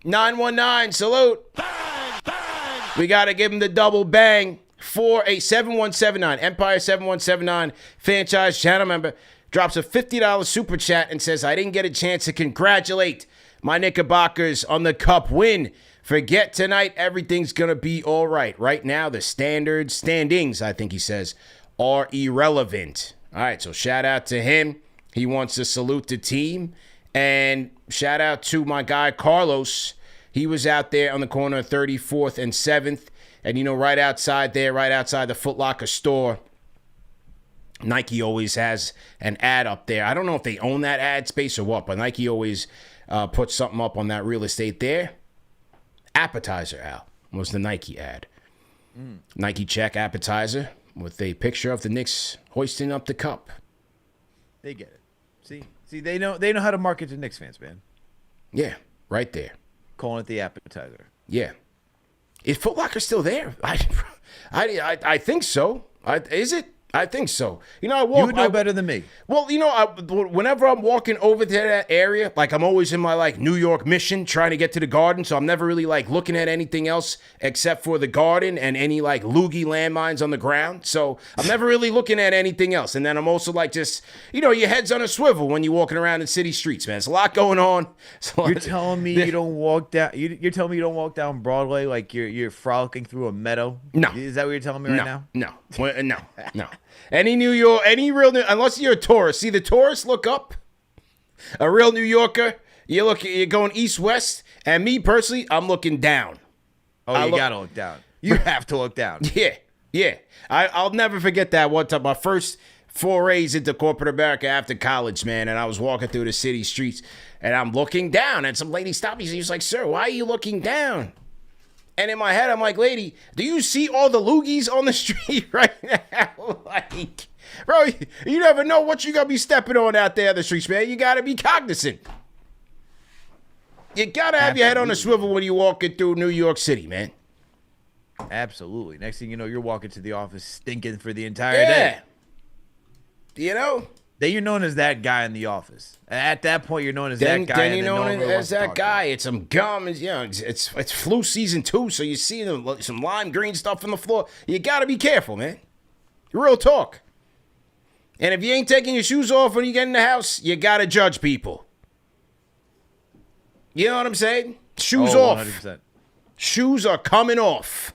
Speaker 1: 919. Salute. Bang, bang. We got to give him the double bang for a 7179. Empire 7179 franchise channel member drops a $50 super chat and says, I didn't get a chance to congratulate my Knickerbockers on the Cup win. Forget tonight, everything's going to be all right. Right now, the standings, I think he says, are irrelevant. All right, so shout out to him. He wants to salute the team. And shout out to my guy, Carlos. He was out there on the corner of 34th and 7th. And, you know, right outside the Foot Locker store, Nike always has an ad up there. I don't know if they own that ad space or what, but Nike always puts something up on that real estate there. Appetizer, Al, was the Nike ad. Nike check appetizer with a picture of the Knicks hoisting up the cup.
Speaker 2: They get it. See, they know how to market to Knicks fans, man.
Speaker 1: Yeah, right there.
Speaker 2: Calling it the appetizer.
Speaker 1: Yeah. Is Foot Locker still there? I think so. Is it? I think so. You know,
Speaker 2: You would know better than me.
Speaker 1: Well, you know, whenever I'm walking over to that area, like I'm always in my like New York mission trying to get to the Garden, so I'm never really like looking at anything else except for the Garden and any like loogie landmines on the ground. So I'm never really looking at anything else. And then I'm also like just, you know, your head's on a swivel when you're walking around in city streets, man. There's a lot going on.
Speaker 2: You're telling me you don't walk down. You're telling me you don't walk down Broadway like you're frolicking through a meadow.
Speaker 1: No.
Speaker 2: Is that what you're telling me right now?
Speaker 1: No. No. Any New York, unless you're a tourist. See, the tourists look up. A real New Yorker, you're going east-west. And me, personally, I'm looking down.
Speaker 2: Oh, you gotta look down. You have to look down.
Speaker 1: Yeah. I'll never forget that one time. My first forays into corporate America after college, man. And I was walking through the city streets. And I'm looking down. And some lady stopped me. She was like, sir, why are you looking down? And in my head, I'm like, lady, do you see all the loogies on the street right now? Like, bro, you never know what you're going to be stepping on out there in the streets, man. You got to be cognizant. You got to have your head on a swivel when you're walking through New York City, man.
Speaker 2: Absolutely. Next thing you know, you're walking to the office stinking for the entire day.
Speaker 1: You know?
Speaker 2: Then you're known as that guy in the office. At that point, you're known as that guy.
Speaker 1: Then you're known as that guy. It's some gum. It's flu season 2, so you see some lime green stuff on the floor. You got to be careful, man. Real talk. And if you ain't taking your shoes off when you get in the house, you got to judge people. You know what I'm saying? Shoes off.
Speaker 2: 100%.
Speaker 1: Shoes are coming off.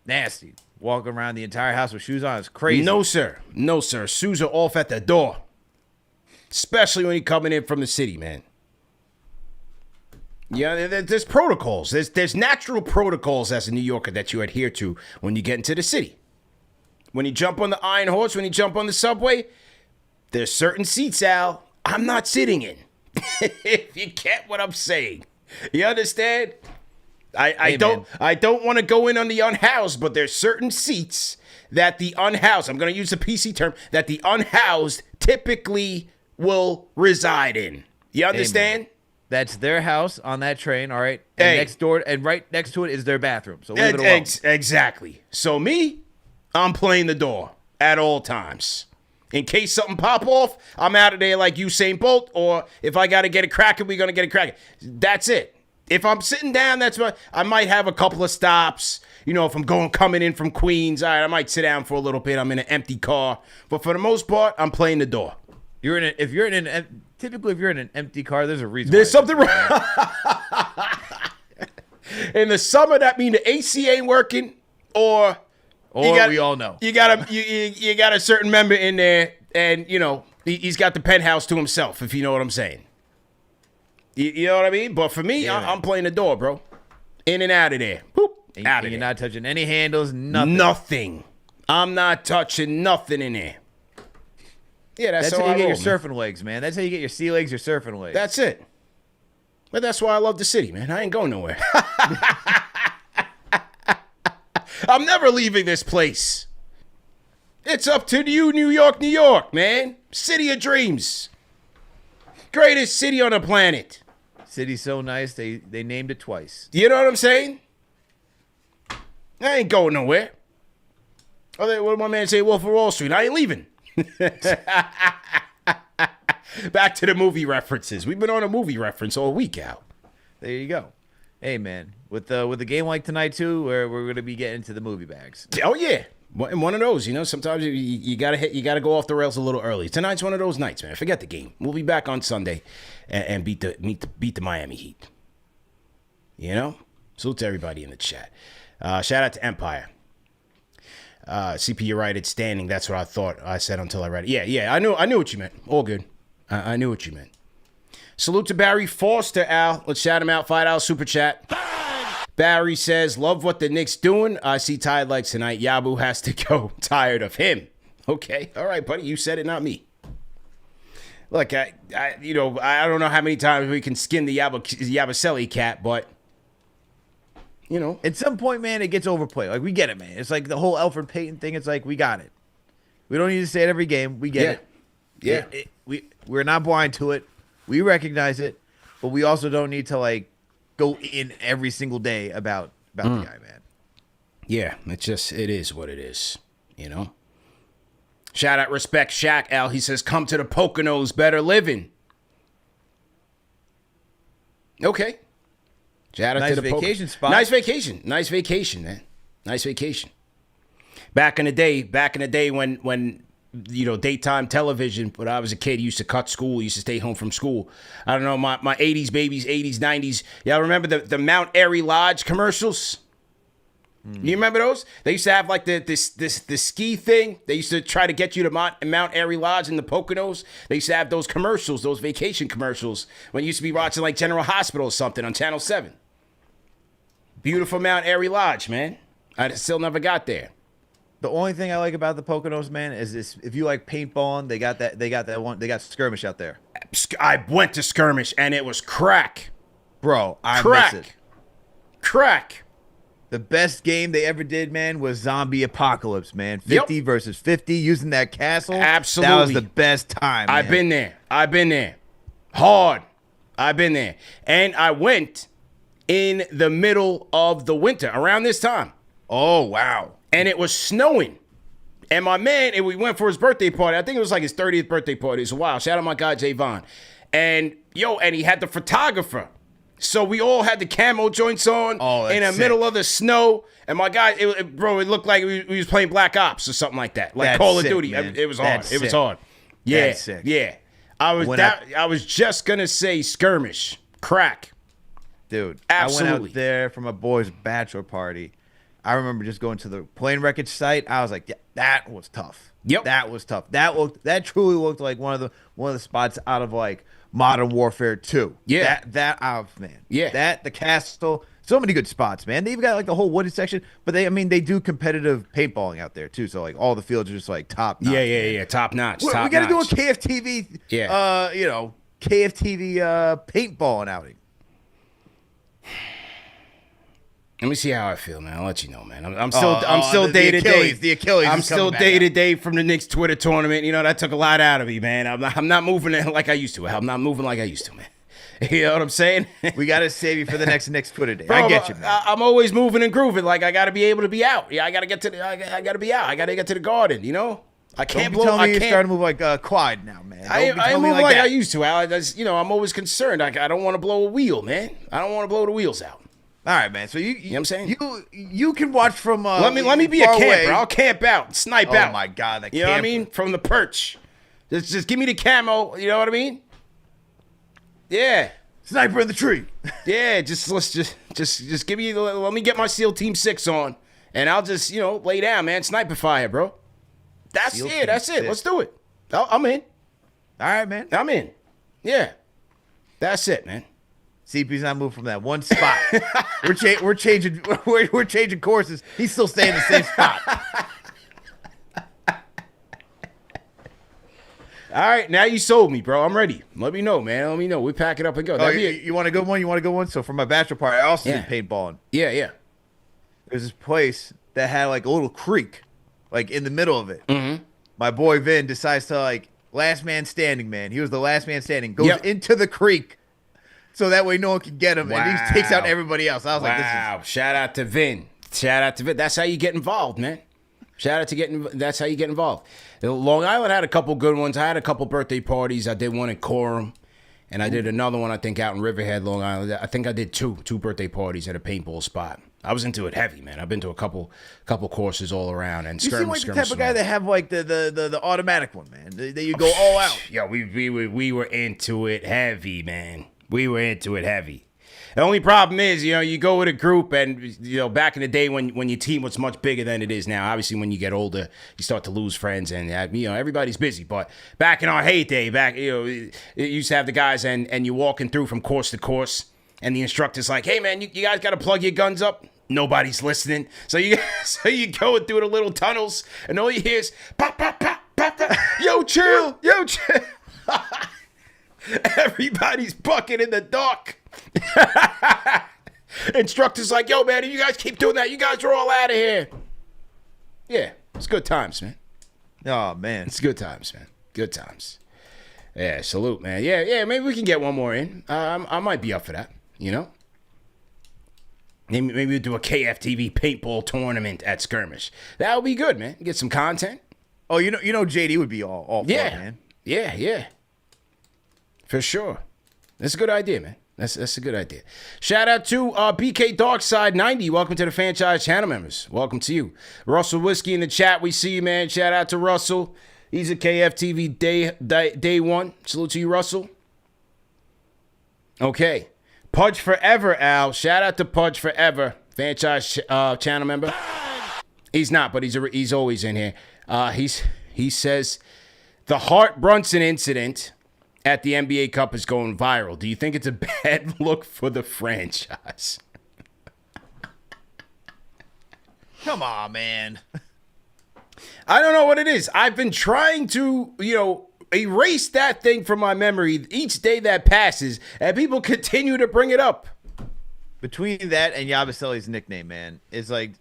Speaker 2: Nasty. Walking around the entire house with shoes on is crazy.
Speaker 1: No, sir. Shoes are off at the door. Especially when you're coming in from the city, man. Yeah, there's protocols. There's natural protocols as a New Yorker that you adhere to when you get into the city. When you jump on the Iron Horse, when you jump on the subway, there's certain seats, Al, I'm not sitting in. If you get what I'm saying. You understand? I don't want to go in on the unhoused, but there's certain seats that the unhoused, I'm going to use a PC term, that the unhoused typically will reside in. You understand?
Speaker 2: That's their house on that train, all right? And next door, and right next to it is their bathroom. So leave it alone.
Speaker 1: Exactly. So me, I'm playing the door at all times. In case something pop off, I'm out of there like Usain Bolt, or if I got to get it cracking, we're going to get it cracking. That's it. If I'm sitting down, that's what I might have a couple of stops. You know, if I'm coming in from Queens, all right, I might sit down for a little bit. I'm in an empty car, but for the most part, I'm playing the door.
Speaker 2: Typically, if you're in an empty car, there's a reason.
Speaker 1: There's something wrong. In the summer, that means the AC ain't working, or
Speaker 2: we all know
Speaker 1: you got a certain member in there, and you know he's got the penthouse to himself. If you know what I'm saying. You know what I mean? But for me, I'm playing the door, bro. In and out of there. Boop. Out of there.
Speaker 2: You're not touching any handles, nothing.
Speaker 1: I'm not touching nothing in there. Yeah, that's
Speaker 2: That's how you get your
Speaker 1: roll, man.
Speaker 2: surfing legs, man. That's how you get your sea legs, your surfing legs.
Speaker 1: That's it. But that's why I love the city, man. I ain't going nowhere. I'm never leaving this place. It's up to you, New York, man. City of dreams. Greatest city on the planet.
Speaker 2: City's so nice, they named it twice.
Speaker 1: You know what I'm saying? I ain't going nowhere. Oh, what did my man say? Wolf of Wall Street. I ain't leaving. Back to the movie references. We've been on a movie reference all week out.
Speaker 2: There you go. Hey, man, with a game like tonight too, where we're gonna be getting into the movie bags.
Speaker 1: Oh yeah, one of those. You know, sometimes you gotta go off the rails a little early. Tonight's one of those nights, man. Forget the game. We'll be back on Sunday and beat the Miami Heat. You know, salute to everybody in the chat. Shout out to Empire. CP, you're right. It's standing. That's what I thought. I said until I read it. Yeah. I knew what you meant. All good. I knew what you meant. Salute to Barry Foster, Al. Let's shout him out. $5 super chat. Barry says, love what the Knicks doing. I see Tide likes tonight. Yabu has to go. Tired of him. Okay. All right, buddy. You said it, not me. Look, I don't know how many times we can skin the Yabusele cat, but, you know.
Speaker 2: At some point, man, it gets overplayed. Like, we get it, man. It's like the whole Alfred Payton thing. It's like, we got it. We don't need to say it every game. We get it.
Speaker 1: Yeah.
Speaker 2: We're not blind to it. We recognize it, but we also don't need to, like, go in every single day about the guy, man.
Speaker 1: Yeah, it is what it is, you know? Shout out, respect Shaq, Al. He says, come to the Poconos, better living. Okay. Shout out
Speaker 2: Nice
Speaker 1: to the
Speaker 2: vacation spot.
Speaker 1: Nice vacation, man. Nice vacation. Back in the day when you know, daytime television, when I was a kid, used to cut school, used to stay home from school. I don't know, my 80s babies, 80s, 90s. Y'all remember the Mount Airy Lodge commercials? You remember those? They used to have like the ski thing. They used to try to get you to Mount Airy Lodge in the Poconos. They used to have those commercials, those vacation commercials, when you used to be watching like General Hospital or something on Channel 7. Beautiful Mount Airy Lodge, man. I still never got there.
Speaker 2: The only thing I like about the Poconos, man, is this: if you like paintballing, they got skirmish out there.
Speaker 1: I went to skirmish and it was crack.
Speaker 2: Bro, I
Speaker 1: Crack.
Speaker 2: miss it.
Speaker 1: Crack.
Speaker 2: The best game they ever did, man, was Zombie Apocalypse, man. 50 versus 50, using that castle.
Speaker 1: Absolutely.
Speaker 2: That was the best time, man.
Speaker 1: I've been there. Hard. I've been there. And I went in the middle of the winter, around this time.
Speaker 2: Oh, wow.
Speaker 1: And it was snowing. And my man, and we went for his birthday party. I think it was like his 30th birthday party. It's a while. Shout out my guy, Javon. And, and he had the photographer. So we all had the camo joints on in the middle of the snow. And my guy, it looked like we was playing Black Ops or something like that. Like
Speaker 2: That's
Speaker 1: Call of
Speaker 2: sick,
Speaker 1: Duty.
Speaker 2: man.
Speaker 1: It was hard.
Speaker 2: That's
Speaker 1: It was
Speaker 2: sick.
Speaker 1: hard. Yeah.
Speaker 2: That's sick.
Speaker 1: Yeah. I was just going to say skirmish. Crack.
Speaker 2: Dude,
Speaker 1: Absolutely.
Speaker 2: I went out there for my boy's bachelor party. I remember just going to the plane wreckage site. I was like, yeah, that was tough.
Speaker 1: Yep.
Speaker 2: That was tough. That truly looked like one of the spots out of like Modern Warfare 2.
Speaker 1: Yeah.
Speaker 2: Man.
Speaker 1: Yeah.
Speaker 2: The castle. So many good spots, man. They even got like the whole wooded section, but they do competitive paintballing out there too. So like all the fields are just like top notch.
Speaker 1: Yeah. Top notch.
Speaker 2: We got to do a KFTV, KFTV paintballing outing.
Speaker 1: Let me see how I feel, man. I'll let you know, man. I'm still day to day.
Speaker 2: The Achilles.
Speaker 1: I'm
Speaker 2: is
Speaker 1: still
Speaker 2: coming
Speaker 1: day to
Speaker 2: back
Speaker 1: day from the Knicks Twitter tournament. You know, that took a lot out of me, man. I'm not moving like I used to. I'm not moving like I used to, man. You know what I'm saying?
Speaker 2: out. We got to save you for the next Knicks Twitter day.
Speaker 1: Bro,
Speaker 2: I get you, man.
Speaker 1: I'm always moving and grooving. Like I got to be able to be out. Yeah, I got to get to I got to be out. I got to get to the garden. You know, I can't
Speaker 2: Don't be telling me you're starting to move like Clyde now, man.
Speaker 1: I ain't moving
Speaker 2: moving
Speaker 1: like I used to, Al. I'm always concerned. I don't want to blow a wheel, man. I don't want to blow the wheels out.
Speaker 2: All right, man. So you
Speaker 1: know what I'm saying?
Speaker 2: You can watch from
Speaker 1: let me be a
Speaker 2: far
Speaker 1: camper.
Speaker 2: away.
Speaker 1: I'll camp out, snipe out.
Speaker 2: Oh my God, that
Speaker 1: you know what I mean? From the perch. Just give me the camo. You know what I mean? Yeah.
Speaker 2: Sniper in the tree.
Speaker 1: Yeah. Just give me. Let me get my SEAL Team 6 on, and I'll just lay down, man. Sniper fire, bro. That's
Speaker 2: SEAL
Speaker 1: it.
Speaker 2: Team
Speaker 1: That's it.
Speaker 2: 6.
Speaker 1: Let's do it. I'm in.
Speaker 2: All right, man.
Speaker 1: I'm in. Yeah. That's it, man.
Speaker 2: CP's not moved from that one spot. we're changing courses. He's still staying in the same spot.
Speaker 1: All right, now you sold me, bro. I'm ready. Let me know, man. Let me know. We pack it up and go.
Speaker 2: Oh, you want a good one? You want a good one? So for my bachelor party, I also did paintballing.
Speaker 1: Yeah.
Speaker 2: There's this place that had like a little creek, like in the middle of it. Mm-hmm. My boy Vin decides to like last man standing, man. He was the last man standing. Goes into the creek, so that way no one can get him, and he takes out everybody else. I was like, "This is."
Speaker 1: Shout out to Vin. That's how you get involved, man. That's how you get involved. Long Island had a couple good ones. I had a couple birthday parties. I did one in Coram, and I did another one, I think, out in Riverhead, Long Island. I think I did two birthday parties at a paintball spot. I was into it heavy, man. I've been to a couple courses all around. And
Speaker 2: you seem like the type of guy that have like the automatic one, man. That you go all out.
Speaker 1: Yeah, we were into it heavy, man. We were into it heavy. The only problem is, you go with a group, and back in the day when your team was much bigger than it is now. Obviously, when you get older, you start to lose friends, and everybody's busy. But back in our heyday, it used to have the guys, and you're walking through from course to course, and the instructor's like, "Hey, man, you guys got to plug your guns up." Nobody's listening, so you going through the little tunnels, and all you hear is pop, pop, pop, pop, pop. Yo, chill. Everybody's bucking in the dark. Instructor's like, "Yo, man, if you guys keep doing that, you guys are all out of here." Yeah, it's good times, man.
Speaker 2: Oh, man.
Speaker 1: It's good times, man. Good times. Yeah, salute, man. Yeah, maybe we can get one more in. I might be up for that, Maybe we'll do a KFTV paintball tournament at Skirmish. That would be good, man. Get some content.
Speaker 2: Oh, JD would be all for it, man.
Speaker 1: Yeah. For sure. That's a good idea, man. That's a good idea. Shout out to BK Darkside 90. Welcome to the franchise channel members. Welcome to you. Russell Whiskey in the chat. We see you, man. Shout out to Russell. He's a KFTV day one. Salute to you, Russell. Okay. Pudge Forever, Al. Shout out to Pudge Forever, franchise channel member. He's not, but he's always in here. He says the Hart Brunson incident at the NBA Cup is going viral. Do you think it's a bad look for the franchise?
Speaker 2: Come on, man.
Speaker 1: I don't know what it is. I've been trying to, erase that thing from my memory each day that passes, and people continue to bring it up.
Speaker 2: Between that and Yabusele's nickname, man, it's like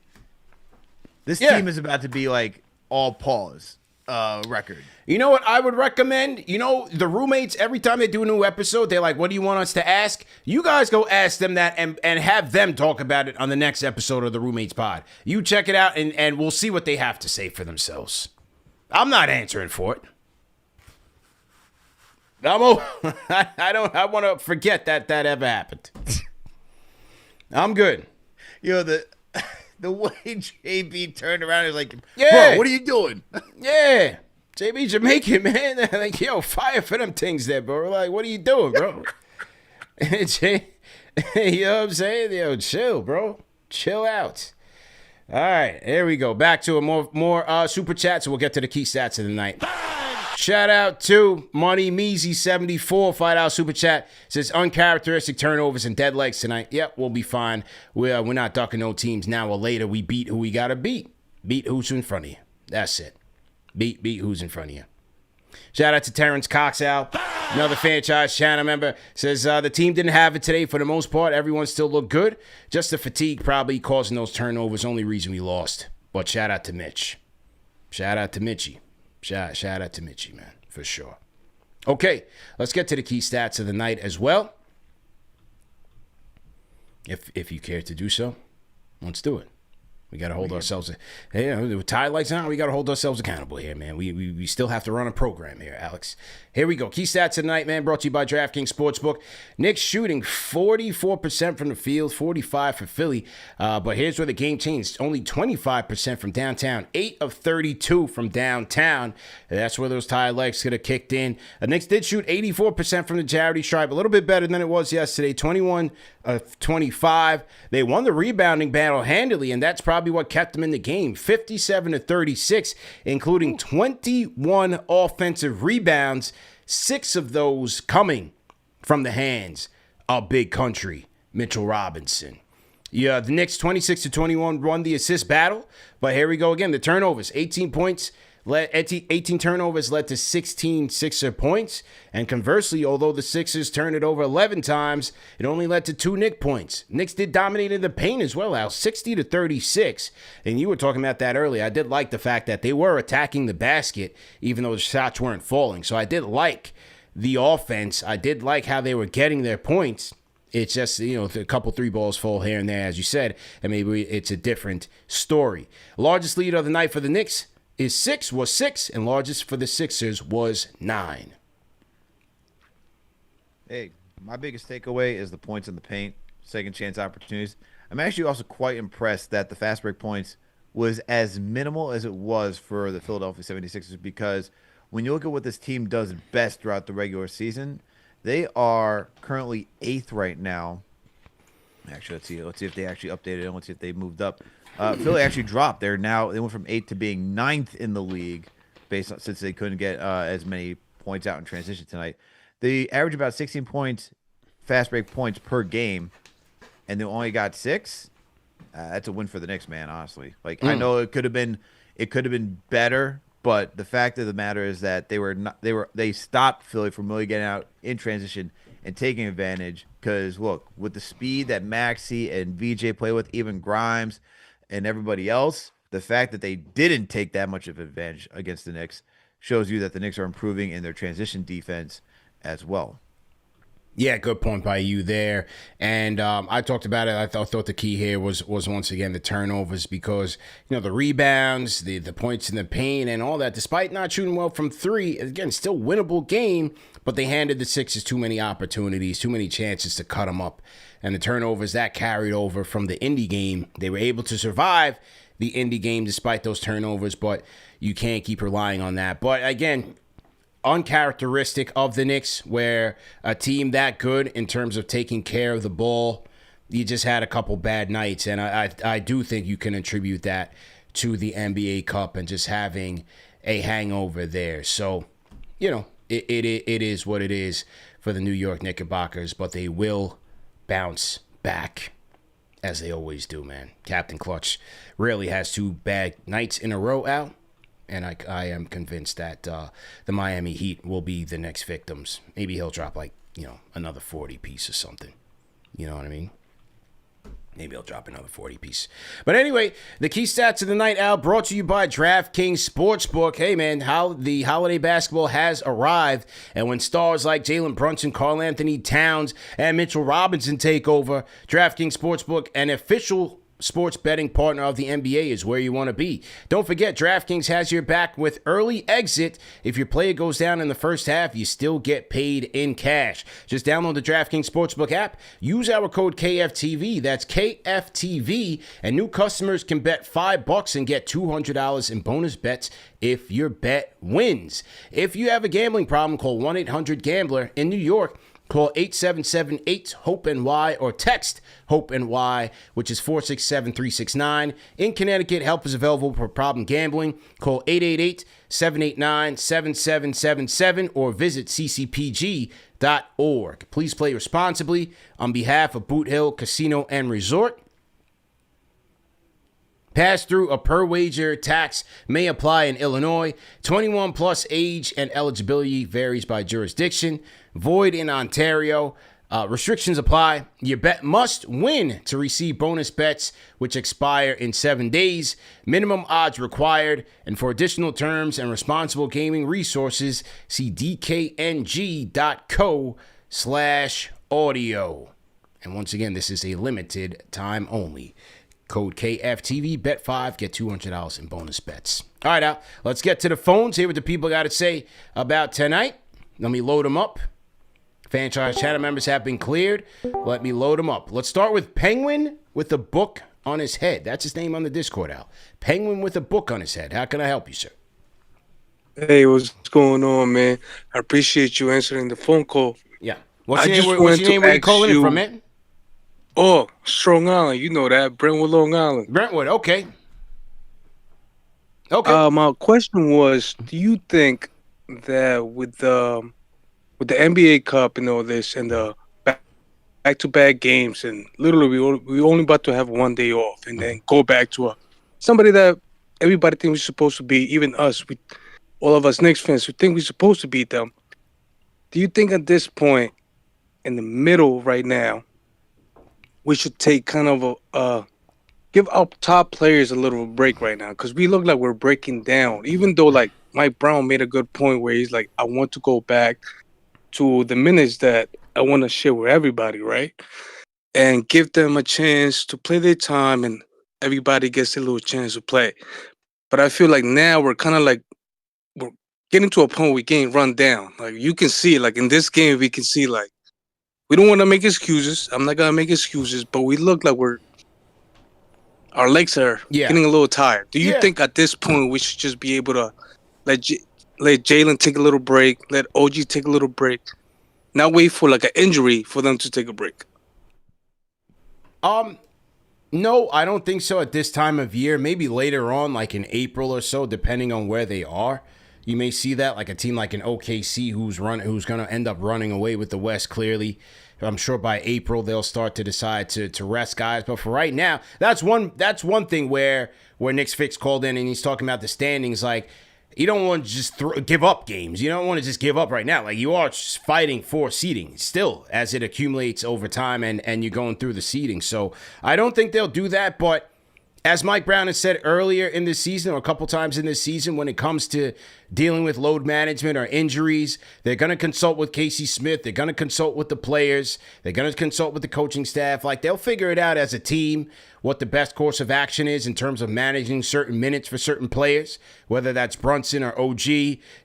Speaker 2: this team is about to be like all pause record.
Speaker 1: You know what I would recommend? The roommates, every time they do a new episode, they're like, "What do you want us to ask?" You guys go ask them that and have them talk about it on the next episode of the Roommates Pod. You check it out, and we'll see what they have to say for themselves. I'm not answering for it. I want to forget that ever happened. I'm good.
Speaker 2: The way JB turned around, he was like,
Speaker 1: "Yeah,
Speaker 2: bro, what are you doing?"
Speaker 1: Yeah, JB Jamaican, man. They're like, "Yo, fire for them things there, bro." We're like, "What are you doing, bro?" You know what I'm saying? Yo, chill, bro. Chill out. All right, here we go. Back to a more super chat, so we'll get to the key stats of the night. Shout out to Money Measy 74 $5 super chat. Says uncharacteristic turnovers and dead legs tonight. Yep, we'll be fine. We're not ducking no teams now or later. We beat who we gotta beat. Beat who's in front of you. That's it. Beat who's in front of you. Shout out to Terrence Coxal, another franchise channel member. Says the team didn't have it today for the most part. Everyone still looked good. Just the fatigue probably causing those turnovers. Only reason we lost. But shout out to Mitch. Shout out to Mitchie. Shout out to Mitchie, man, for sure. Okay, let's get to the key stats of the night as well. If you care to do so, let's do it. We got to hold ourselves. With tie lights on, we got to hold ourselves accountable here, man. We still have to run a program here, Alex. Here we go. Key stats tonight, man. Brought to you by DraftKings Sportsbook. Knicks shooting 44% from the field, 45% for Philly. But here's where the game changed. Only 25% from downtown, 8 of 32 from downtown. That's where those tie legs could have kicked in. The Knicks did shoot 84% from the charity stripe, a little bit better than it was yesterday. 21 of 25. They won the rebounding battle handily, and that's probably what kept them in the game. 57 to 36, including 21 offensive rebounds, 6 of those coming from the hands of Big Country, Mitchell Robinson. Yeah, the Knicks 26 to 21 won the assist battle, but here we go again. The turnovers, 18 points 18 turnovers led to 16 Sixer points. And conversely, although the Sixers turned it over 11 times, it only led to 2 Knicks points. Knicks did dominate in the paint as well, Al, 60-36. And you were talking about that earlier. I did like the fact that they were attacking the basket, even though the shots weren't falling. So I did like the offense. I did like how they were getting their points. It's just, a couple 3 balls fall here and there, as you said, and maybe it's a different story. Largest lead of the night for the Knicks was 6, and largest for the Sixers was 9.
Speaker 2: Hey, my biggest takeaway is the points in the paint, second chance opportunities. I'm actually also quite impressed that the fast break points was as minimal as it was for the Philadelphia 76ers, because when you look at what this team does best throughout the regular season, they are currently 8th right now. Actually, let's see if they actually updated it. Let's see if they moved up. Philly actually dropped. They went from 8th to being 9th in the league, since they couldn't get as many points out in transition tonight. They average about 16 points, fast break points per game, and they only got 6. That's a win for the Knicks, man. Honestly, I know it could have been better. But the fact of the matter is that they stopped Philly from really getting out in transition and taking advantage. Because look, with the speed that Maxey and VJ play with, even Grimes and everybody else, the fact that they didn't take that much of advantage against the Knicks shows you that the Knicks are improving in their transition defense as well.
Speaker 1: Yeah, good point by you there. And I talked about it. I thought the key here was once again the turnovers, because the rebounds, the points in the paint, and all that. Despite not shooting well from 3, again, still winnable game. But they handed the Sixers too many opportunities, too many chances to cut them up. And the turnovers that carried over from the Indy game, they were able to survive the Indy game despite those turnovers. But you can't keep relying on that. But again, uncharacteristic of the Knicks, where a team that good in terms of taking care of the ball, you just had a couple bad nights. And I do think you can attribute that to the NBA Cup and just having a hangover there. So, it is what it is for the New York Knickerbockers, but they will bounce back, as they always do, man. Captain Clutch rarely has 2 bad nights in a row out. And I am convinced that the Miami Heat will be the next victims. Maybe he'll drop another 40 piece or something. You know what I mean? Maybe he'll drop another 40 piece. But anyway, the key stats of the night, Al, brought to you by DraftKings Sportsbook. Hey, man, how the holiday basketball has arrived. And when stars like Jalen Brunson, Karl Anthony Towns, and Mitchell Robinson take over, DraftKings Sportsbook, an official sports betting partner of the NBA, is where you want to be. Don't forget, DraftKings has your back with early exit. If your player goes down in the first half, you still get paid in cash. Just download the DraftKings Sportsbook app. Use our code KFTV. That's KFTV. And new customers can bet $5 and get $200 in bonus bets if your bet wins. If you have a gambling problem, call 1-800-GAMBLER. In New York, call 877-8-HOPE-NY or text HOPE-NY, which is 467-369. In Connecticut, help is available for problem gambling. Call 888-789-7777 or visit ccpg.org. Please play responsibly. On behalf of Boot Hill Casino and Resort, pass-through a per-wager tax may apply in Illinois. 21 plus age and eligibility varies by jurisdiction. Void in Ontario. Restrictions apply. Your bet must win to receive bonus bets, which expire in 7 days. Minimum odds required. And for additional terms and responsible gaming resources, see dkng.co/audio. And once again, this is a limited time only. Code KFTV, bet 5, get $200 in bonus bets. All right, Al, let's get to the phones. Hear what the people got to say about tonight. Let me load them up. Franchise channel members have been cleared. Let me load them up. Let's start with Penguin with a book on his head. That's his name on the Discord, Al. Penguin with a book on his head. How can I help you, sir?
Speaker 7: Hey, what's going on, man? I appreciate you answering the phone call.
Speaker 1: Yeah. What's your name? What's your name? Where you calling it from, man?
Speaker 7: Oh, Strong Island. You know that. Brentwood, Long Island.
Speaker 1: Brentwood, okay. Okay.
Speaker 7: My question was, do you think that with the NBA Cup and all this and the back-to-back games, and literally we only about to have one day off and then go back to somebody that everybody thinks we're supposed to beat, even us, all of us Knicks fans who think we're supposed to beat them. Do you think at this point, in the middle right now, we should take kind of give our top players a little break right now? Because we look like we're breaking down. Even though, like, Mike Brown made a good point where he's like, I want to go back to the minutes that I want to share with everybody, right? And give them a chance to play their time, and everybody gets a little chance to play. But I feel like now we're kind of like, we're getting to a point where we're getting run down. Like, you can see, like, in this game, we can see, like, we don't want to make excuses. I'm not going to make excuses, but we look like our legs are getting a little tired. Do you think at this point we should just be able to let Jalen take a little break, let OG take a little break, not wait for like an injury for them to take a break?
Speaker 1: No, I don't think so at this time of year. Maybe later on, like in April or so, depending on where they are. You may see that, like a team like an OKC who's going to end up running away with the West clearly. I'm sure by April they'll start to decide to rest guys. But for right now, that's one thing where Knicksfix called in and he's talking about the standings. Like, you don't want to just give up games. You don't want to just give up right now. Like, you are just fighting for seeding still as it accumulates over time and you're going through the seeding. So I don't think they'll do that. But as Mike Brown has said earlier in this season, or a couple times in this season, when it comes to dealing with load management or injuries, they're going to consult with Casey Smith. They're going to consult with the players. They're going to consult with the coaching staff. Like, they'll figure it out as a team what the best course of action is in terms of managing certain minutes for certain players, whether that's Brunson or OG.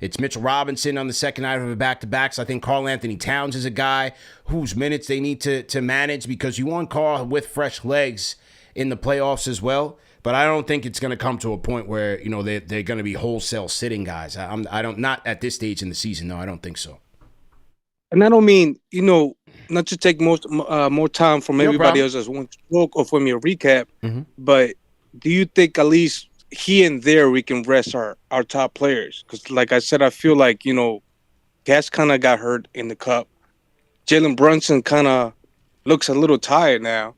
Speaker 1: It's Mitchell Robinson on the second night of a back-to-back. So I think Karl Anthony Towns is a guy whose minutes they need to manage, because you want Karl with fresh legs in the playoffs as well. But I don't think it's going to come to a point where, you know, they're going to be wholesale sitting guys. Not at this stage in the season. No, I don't think so.
Speaker 7: And I don't mean, you know, not to take more time from everybody else as one talk or from your recap, but do you think at least here and there we can rest our top players? Because like I said, I feel like, you know, Gas kind of got hurt in the cup. Jalen Brunson kind of looks a little tired now.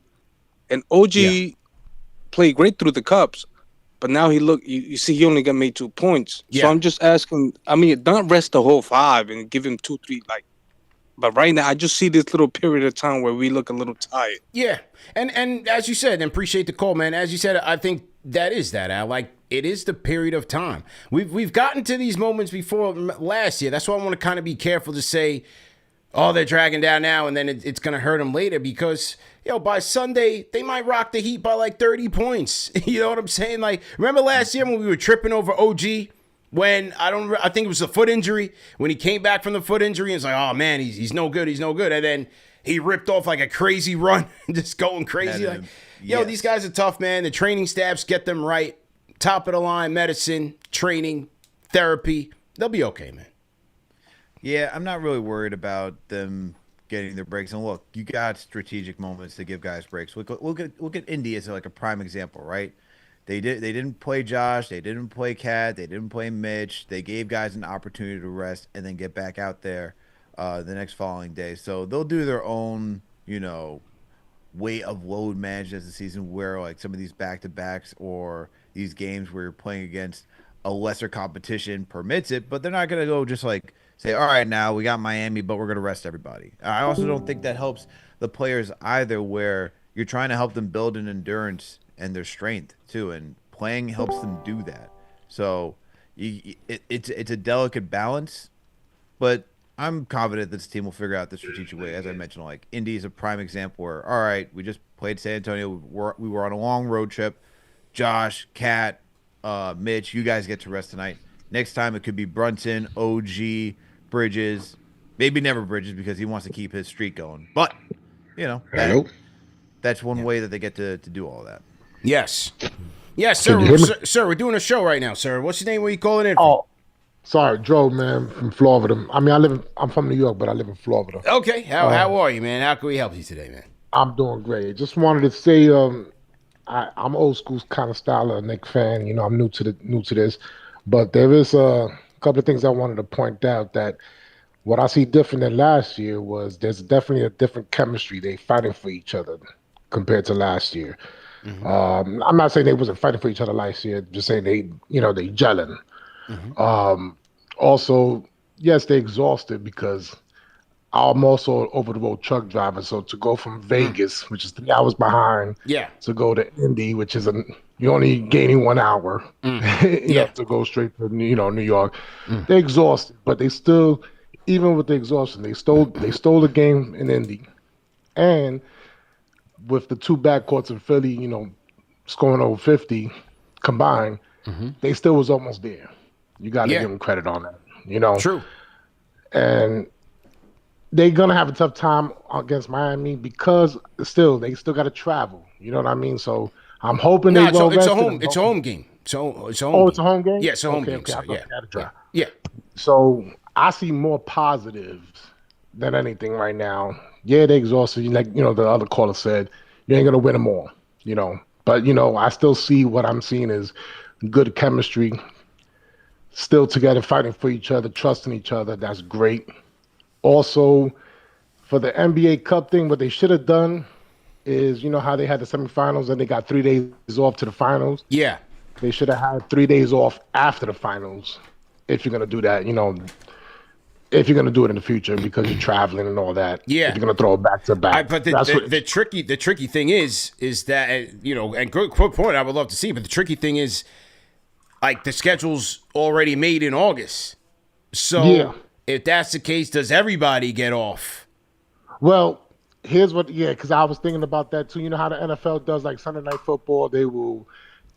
Speaker 7: And OG played great through the cups, but now you see he only got made 2 points. Yeah. So I'm just asking, I mean, don't rest the whole 5 and give him 2, 3, like, but right now I just see this little period of time where we look a little tired.
Speaker 1: Yeah. And as you said, and appreciate the call, man. As you said, I think that is that, Al. Like, it is the period of time. We've gotten to these moments before last year. That's why I want to kind of be careful to say, oh, they're dragging down now, and then it's going to hurt them later, because, by Sunday, they might rock the Heat by like 30 points. You know what I'm saying? Like, remember last year when we were tripping over OG? When I think it was a foot injury. When he came back from the foot injury, and it's like, oh man, he's no good, And then he ripped off like a crazy run, just going crazy. Like, these guys are tough, man. The training staffs get them right. Top of the line medicine, training, therapy. They'll be okay, man.
Speaker 2: Yeah, I'm not really worried about them getting their breaks. And look, you got strategic moments to give guys breaks. Look at Indy as like a prime example, right? They didn't play Josh, they didn't play Cade, they didn't play Mitch. They gave guys an opportunity to rest and then get back out there the next following day. So they'll do their own, way of load management as the season, where like some of these back-to-backs or these games where you're playing against a lesser competition permits it, but they're not going to go just like say, all right, now we got Miami, but we're going to rest everybody. I also don't think that helps the players either, where you're trying to help them build an endurance and their strength too, and playing helps them do that. So it's a delicate balance, but I'm confident this team will figure out the strategic way. As I mentioned, like Indy is a prime example where, all right, we just played San Antonio. We were on a long road trip. Josh, Kat, Mitch, you guys get to rest tonight. Next time it could be Brunson, OG, Bridges, maybe never Bridges because he wants to keep his streak going. But, that's one way that they get to do all that.
Speaker 1: Yes. Yes, sir. Sir, we're doing a show right now, sir. What's your name? Where you calling in from?
Speaker 8: Oh, sorry, Joe, man, from Florida. I mean, I'm from New York, but I live in Florida.
Speaker 1: Okay. How are you, man? How can we help you today, man?
Speaker 8: I'm doing great. Just wanted to say, I'm old school kind of style of Knicks fan. I'm new to this, but there is a couple of things I wanted to point out. That what I see different than last year was there's definitely a different chemistry. They fighting for each other compared to last year. I'm not saying they wasn't fighting for each other last year. Just saying they gelling. Also, yes, they exhausted because I'm also over the road truck driver. So to go from Vegas, which is 3 hours behind, to go to Indy, which is you're only gaining 1 hour, to go straight to New York. They're exhausted, but they still, even with the exhaustion, they stole the game in Indy, and with the 2 backcourts in Philly, scoring over 50 combined, they still was almost there. You got to give them credit on that,
Speaker 1: True.
Speaker 8: And they're gonna have a tough time against Miami because they still got to travel. You know what I mean? So I'm hoping they go.
Speaker 1: It's a home game. It's a home game. Yeah, it's a home game.
Speaker 8: Okay.
Speaker 1: So,
Speaker 8: yeah. So I see more positives than anything right now. Yeah, they're exhausted. Like the other caller said, you ain't gonna win them all. But I still see what I'm seeing is good chemistry, still together, fighting for each other, trusting each other. That's great. Also, for the NBA Cup thing, what they should have done is, how they had the semifinals and they got 3 days off to the finals.
Speaker 1: Yeah.
Speaker 8: They should have had 3 days off after the finals if you're going to do that, if you're going to do it in the future because you're traveling and all that.
Speaker 1: Yeah.
Speaker 8: If you're going to throw it back to back.
Speaker 1: But the tricky thing is that, and good point, I would love to see, but the tricky thing is, like, the schedule's already made in August. So if that's the case, does everybody get off?
Speaker 8: Well, here's what, because I was thinking about that too. You know how the NFL does, like Sunday Night Football, they will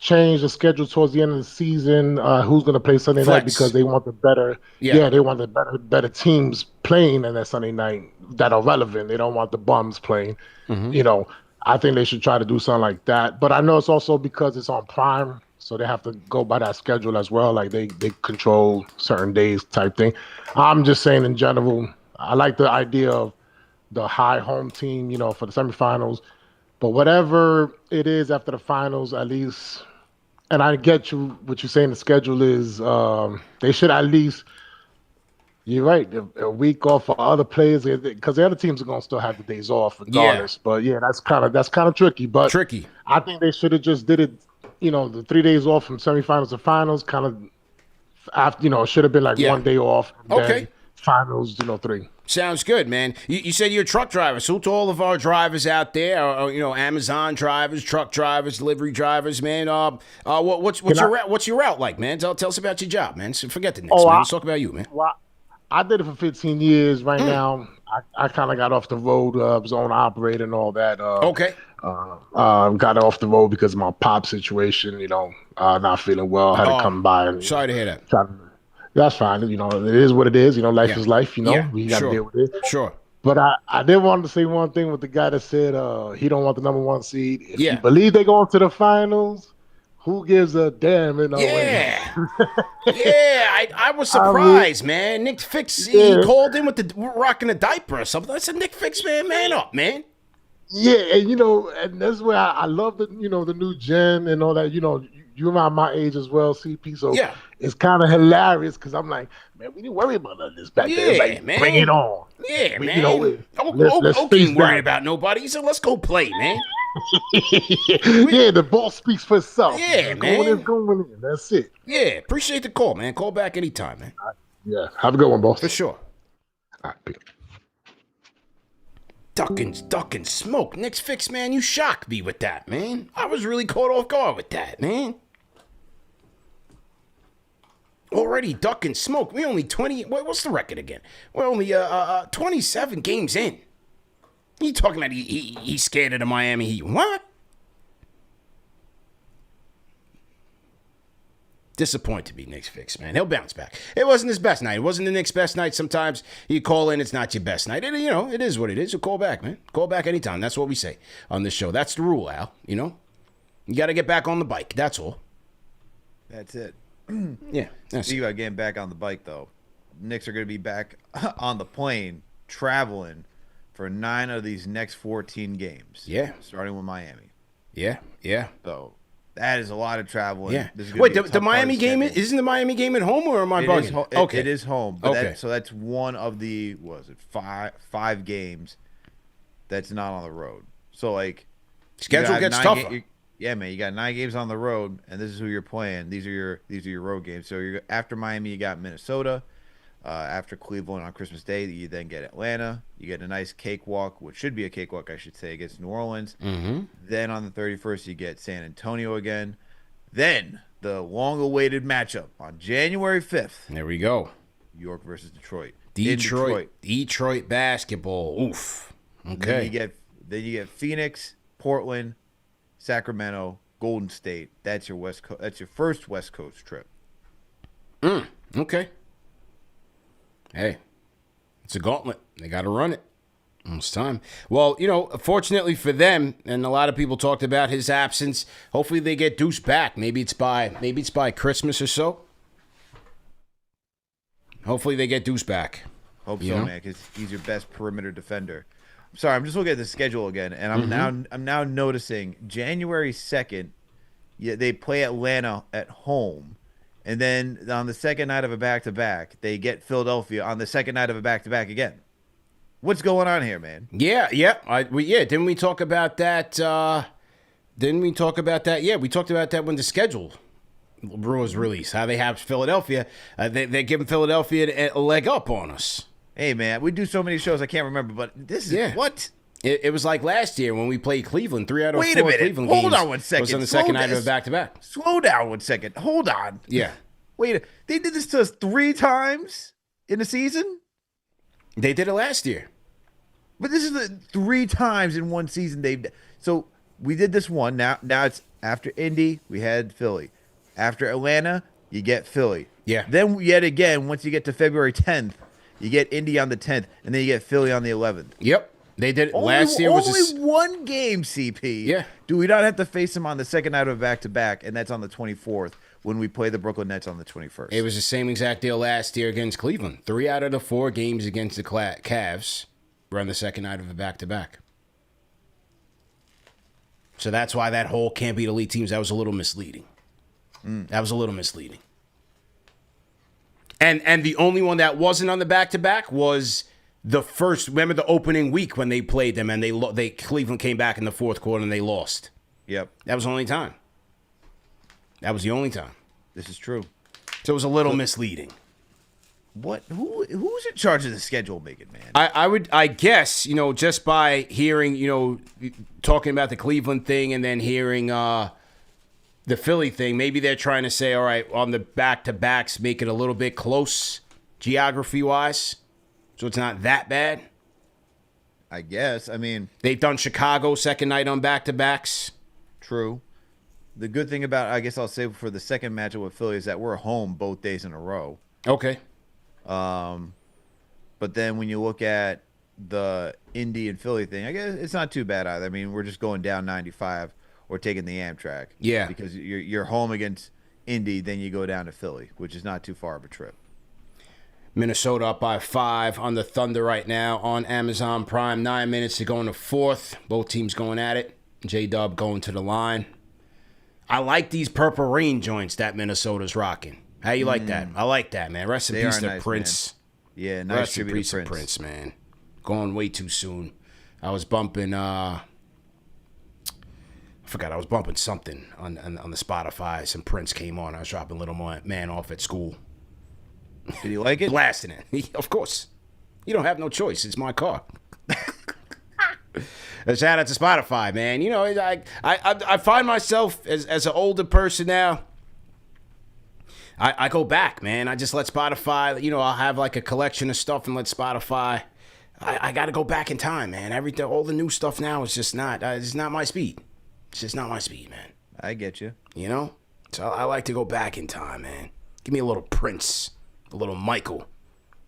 Speaker 8: change the schedule towards the end of the season. Who's going to play Sunday night because they want the better, they want the better teams playing in that Sunday night that are relevant. They don't want the bums playing. I think they should try to do something like that. But I know it's also because it's on Prime, so they have to go by that schedule as well. Like they control certain days type thing. I'm just saying in general, I like the idea of the high home team, for the semifinals. But whatever it is after the finals, at least, and I get what you're saying, the schedule is, they should at least, you're right, a week off for other players, because the other teams are going to still have the days off regardless. But that's kind of tricky. But I think they should have just did it, the 3 days off from semifinals to finals, kind of, after, it should have been like 1 day off. Then finals, 3.
Speaker 1: Sounds good, man. You said you're a truck driver. So to all of our drivers out there, Amazon drivers, truck drivers, delivery drivers, man. What's your route like, man? Tell us about your job, man. So forget the Knicks, man. Let's talk about you, man.
Speaker 8: Well, I did it for 15 years. Right now, I kind of got off the road, was on operator and all that. Got off the road because of my pop situation. Not feeling well. Had to come by. And,
Speaker 1: sorry to hear that.
Speaker 8: That's fine. It is what it is. Life is life. We got to deal with it.
Speaker 1: Sure.
Speaker 8: But I did want to say one thing with the guy that said he don't want the number 1 seed. If you believe they going to the finals, who gives a damn?
Speaker 1: I was surprised, man. Knicksfix, he called in with the rocking a diaper or something. I said, Knicksfix, man up, man.
Speaker 8: Yeah, and and that's where I love the the new gen and all that. You around my age as well, CP. So it's kind of hilarious because I'm like, man, we didn't worry about none of this back then. It's like, man, bring it on.
Speaker 1: Yeah, man. Let's ain't worried about nobody. So let's go play, man.
Speaker 8: The ball speaks for itself.
Speaker 1: Yeah, man.
Speaker 8: Going in. That's it.
Speaker 1: Yeah, appreciate the call, man. Call back anytime, man.
Speaker 8: Have a good one, boss.
Speaker 1: For sure.
Speaker 8: All right, peace.
Speaker 1: Ducking smoke. Knicksfix, man, you shocked me with that, man. I was really caught off guard with that, man. Already ducking smoke. We only 20. What's the record again? We're only 27 games in. You talking about he's scared of the Miami Heat? What? Disappointed me, Knicksfix, man. He'll bounce back. It wasn't his best night. It wasn't the Knicks' best night. Sometimes you call in, it's not your best night. It is what it is. So call back, man. Call back anytime. That's what we say on this show. That's the rule, Al. You got to get back on the bike. That's all.
Speaker 2: That's it.
Speaker 1: Yeah.
Speaker 2: Speaking about getting back on the bike, though, Knicks are going to be back on the plane, traveling for 9 of these next 14 games.
Speaker 1: Yeah.
Speaker 2: Starting with Miami.
Speaker 1: Yeah.
Speaker 2: So that is a lot of traveling.
Speaker 1: Yeah. Wait, the Miami game, isn't the Miami game at home, or am I bugging?
Speaker 2: Okay. It is home. But
Speaker 1: okay.
Speaker 2: So that's one of the, five games that's not on the road. So, like,
Speaker 1: schedule gets tougher.
Speaker 2: Yeah, man, you got 9 games on the road, and this is who you're playing. These are your road games. So you're after Miami, you got Minnesota. After Cleveland on Christmas Day, you then get Atlanta. You get a nice cakewalk, which should be a cakewalk, I should say, against New Orleans.
Speaker 1: Mm-hmm.
Speaker 2: Then on the 31st, you get San Antonio again. Then the long-awaited matchup on January 5th.
Speaker 1: There we go.
Speaker 2: New York versus Detroit.
Speaker 1: Detroit basketball. Oof. Okay.
Speaker 2: Then you get Phoenix, Portland, Sacramento, Golden State. That's your West Coast. That's your first West Coast trip.
Speaker 1: Okay. Hey, it's a gauntlet. They got to run it. It's time. Well, fortunately for them, and a lot of people talked about his absence. Hopefully, they get Deuce back. Maybe it's by Christmas or so. Hopefully, they get Deuce back.
Speaker 2: Hope so, man, because he's your best perimeter defender. I'm sorry, I'm just looking at the schedule again, and I'm now noticing January 2nd, they play Atlanta at home. And then on the second night of a back-to-back, they get Philadelphia on the second night of a back-to-back again. What's going on here, man?
Speaker 1: Yeah. Didn't we talk about that? Yeah, we talked about that when the schedule was released. How they have Philadelphia. They're giving Philadelphia a leg up on us.
Speaker 2: Hey, man, we do so many shows I can't remember, but this is what?
Speaker 1: It was like last year when we played Cleveland. 3 out of 4 Cleveland games.
Speaker 2: Hold on 1 second.
Speaker 1: Was on the second night of a back-to-back.
Speaker 2: Slow down 1 second. Hold on.
Speaker 1: Yeah.
Speaker 2: Wait, they did this to us 3 times in the season?
Speaker 1: They did it last year.
Speaker 2: But this is the 3 times in one season so we did this one. Now it's after Indy, we had Philly. After Atlanta, you get Philly.
Speaker 1: Yeah.
Speaker 2: Then yet again, once you get to February 10th, you get Indy on the 10th, and then you get Philly on the 11th.
Speaker 1: Yep. They did it last year.
Speaker 2: Only one game, CP.
Speaker 1: Yeah.
Speaker 2: Do we not have to face them on the second night of a back-to-back, and that's on the 24th when we play the Brooklyn Nets on the 21st?
Speaker 1: It was the same exact deal last year against Cleveland. 3 out of the 4 games against the Cavs were on the second night of a back-to-back. So that's why that whole can't beat elite teams, that was a little misleading. That was a little misleading. And the only one that wasn't on the back-to-back was the first. Remember the opening week when they played them and they Cleveland came back in the fourth quarter and they lost.
Speaker 2: Yep.
Speaker 1: That was the only time. That was the only time.
Speaker 2: This is true.
Speaker 1: So it was a little misleading.
Speaker 2: What? Who's in charge of the schedule making, man?
Speaker 1: I guess, just by hearing, talking about the Cleveland thing and then hearing the Philly thing, maybe they're trying to say, all right, on the back-to-backs, make it a little bit close geography-wise, so it's not that bad.
Speaker 2: I guess. I mean,
Speaker 1: they've done Chicago second night on back-to-backs.
Speaker 2: True. The good thing about, I guess I'll say for the second matchup with Philly is that we're home both days in a row.
Speaker 1: Okay.
Speaker 2: But then when you look at the Indy and Philly thing, I guess it's not too bad either. I mean, we're just going down 95 or taking the Amtrak.
Speaker 1: Yeah.
Speaker 2: Because you're home against Indy, then you go down to Philly, which is not too far of a trip.
Speaker 1: Minnesota up by 5 on the Thunder right now on Amazon Prime. 9 minutes to go in the fourth. Both teams going at it. J-Dub going to the line. I like these Purple Rain joints that Minnesota's rocking. How you like that? I like that, man. Rest in peace to Prince.
Speaker 2: Man. Yeah, nice
Speaker 1: Rest in
Speaker 2: tribute
Speaker 1: peace
Speaker 2: to
Speaker 1: to Prince, man. Going way too soon. I was bumping, I forgot, I was bumping something on the Spotify. Some Prince came on. I was dropping Little Man off at school.
Speaker 2: Did you like it?
Speaker 1: Blasting it. Of course. You don't have no choice. It's my car. Shout out to Spotify, man. I find myself as an older person now. I go back, man. I just let Spotify, I'll have like a collection of stuff and let Spotify. I got to go back in time, man. All the new stuff now is just not. It's not my speed. It's just not my speed, man.
Speaker 2: I get you.
Speaker 1: So I like to go back in time, man. Give me a little Prince, a little Michael,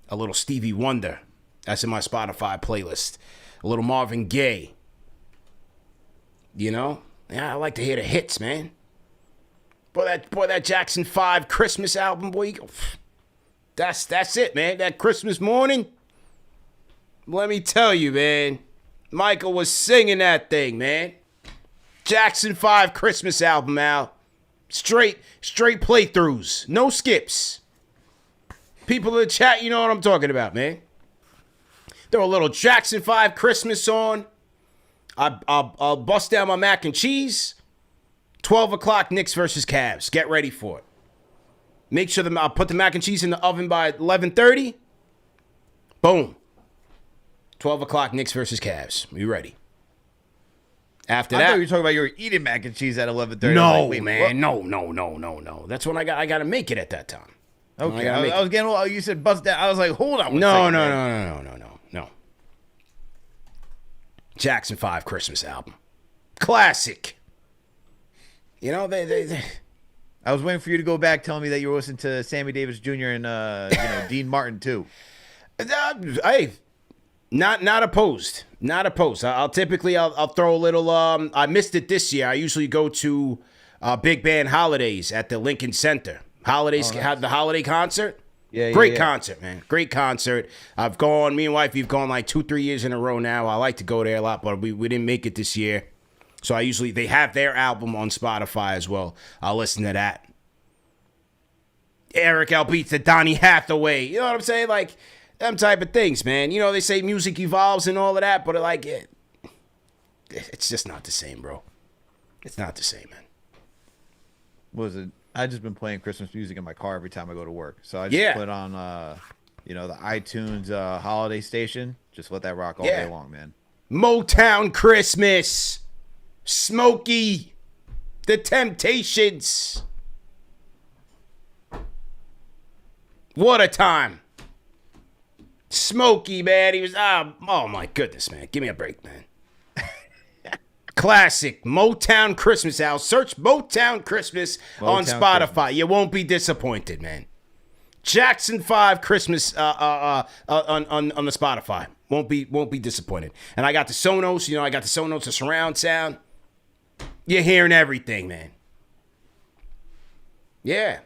Speaker 1: a little Stevie Wonder. That's in my Spotify playlist. A little Marvin Gaye. Yeah, I like to hear the hits, man. Boy, that Jackson 5 Christmas album, boy. That's it, man. That Christmas morning. Let me tell you, man. Michael was singing that thing, man. Jackson 5 Christmas album out. Straight playthroughs. No skips. People in the chat, you know what I'm talking about, man. Throw a little Jackson 5 Christmas on. I'll bust down my mac and cheese. 12 o'clock, Knicks versus Cavs. Get ready for it. Make sure I'll put the mac and cheese in the oven by 11:30. Boom. 12 o'clock, Knicks versus Cavs. You ready? After
Speaker 2: I
Speaker 1: that,
Speaker 2: thought you were talking about you were eating mac and cheese at 11:30.
Speaker 1: no,
Speaker 2: Wait,
Speaker 1: man,
Speaker 2: what?
Speaker 1: no. That's when I got to make it at that time.
Speaker 2: Okay, I was getting. You said bust down. I was like, hold on.
Speaker 1: No. Jackson 5 Christmas album, classic. You know they
Speaker 2: I was waiting for you to go back, telling me that you were listening to Sammy Davis Jr. and Dean Martin too.
Speaker 1: Hey, not opposed. Not opposed. I'll typically throw a little. I missed it this year. I usually go to big band holidays at the Lincoln Center. Holidays,
Speaker 2: nice.
Speaker 1: The holiday concert.
Speaker 2: Yeah,
Speaker 1: Concert, man. Great concert. I've gone. Me and wife, we've gone like 2-3 years in a row now. I like to go there a lot, but we didn't make it this year. So they have their album on Spotify as well. I'll listen to that. Eric L. beats the Donny Hathaway. You know what I'm saying? Like, them type of things, man. You know, they say music evolves and all of that, but it's just not the same, bro. It's not the same, man.
Speaker 2: What was it? I just been playing Christmas music in my car every time I go to work. So I just put on, the iTunes holiday station. Just let that rock all day long, man.
Speaker 1: Motown Christmas. Smokey. The Temptations. What a time. Smokey, man. He was, oh my goodness, man. Give me a break, man. Classic Motown Christmas album. Search Motown Christmas on Spotify. Christmas. You won't be disappointed, man. Jackson 5 Christmas on the Spotify. Won't be disappointed. And I got the Sonos. I got the Sonos, the surround sound. You're hearing everything, man. Yeah.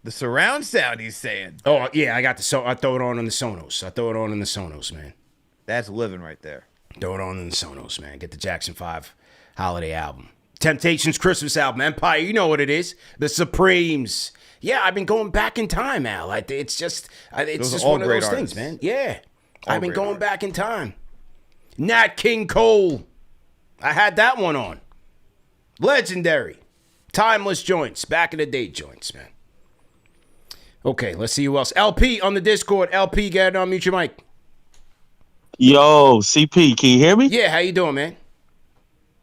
Speaker 2: The surround sound, he's saying.
Speaker 1: Oh yeah, I throw it on the Sonos. I throw it on in the Sonos, man.
Speaker 2: That's living right there.
Speaker 1: Throw it on in the Sonos, man. Get the Jackson 5 holiday album. Temptations Christmas album. Empire, you know what it is. The Supremes. Yeah, I've been going back in time, Al. It's just one of those things, man. Yeah. I've been going back in time. Nat King Cole. I had that one on. Legendary. Timeless joints. Back in the day joints, man. Okay, let's see who else. LP on the Discord. LP, get on mute your mic.
Speaker 9: Yo, CP, can you hear me?
Speaker 1: Yeah, how you doing, man?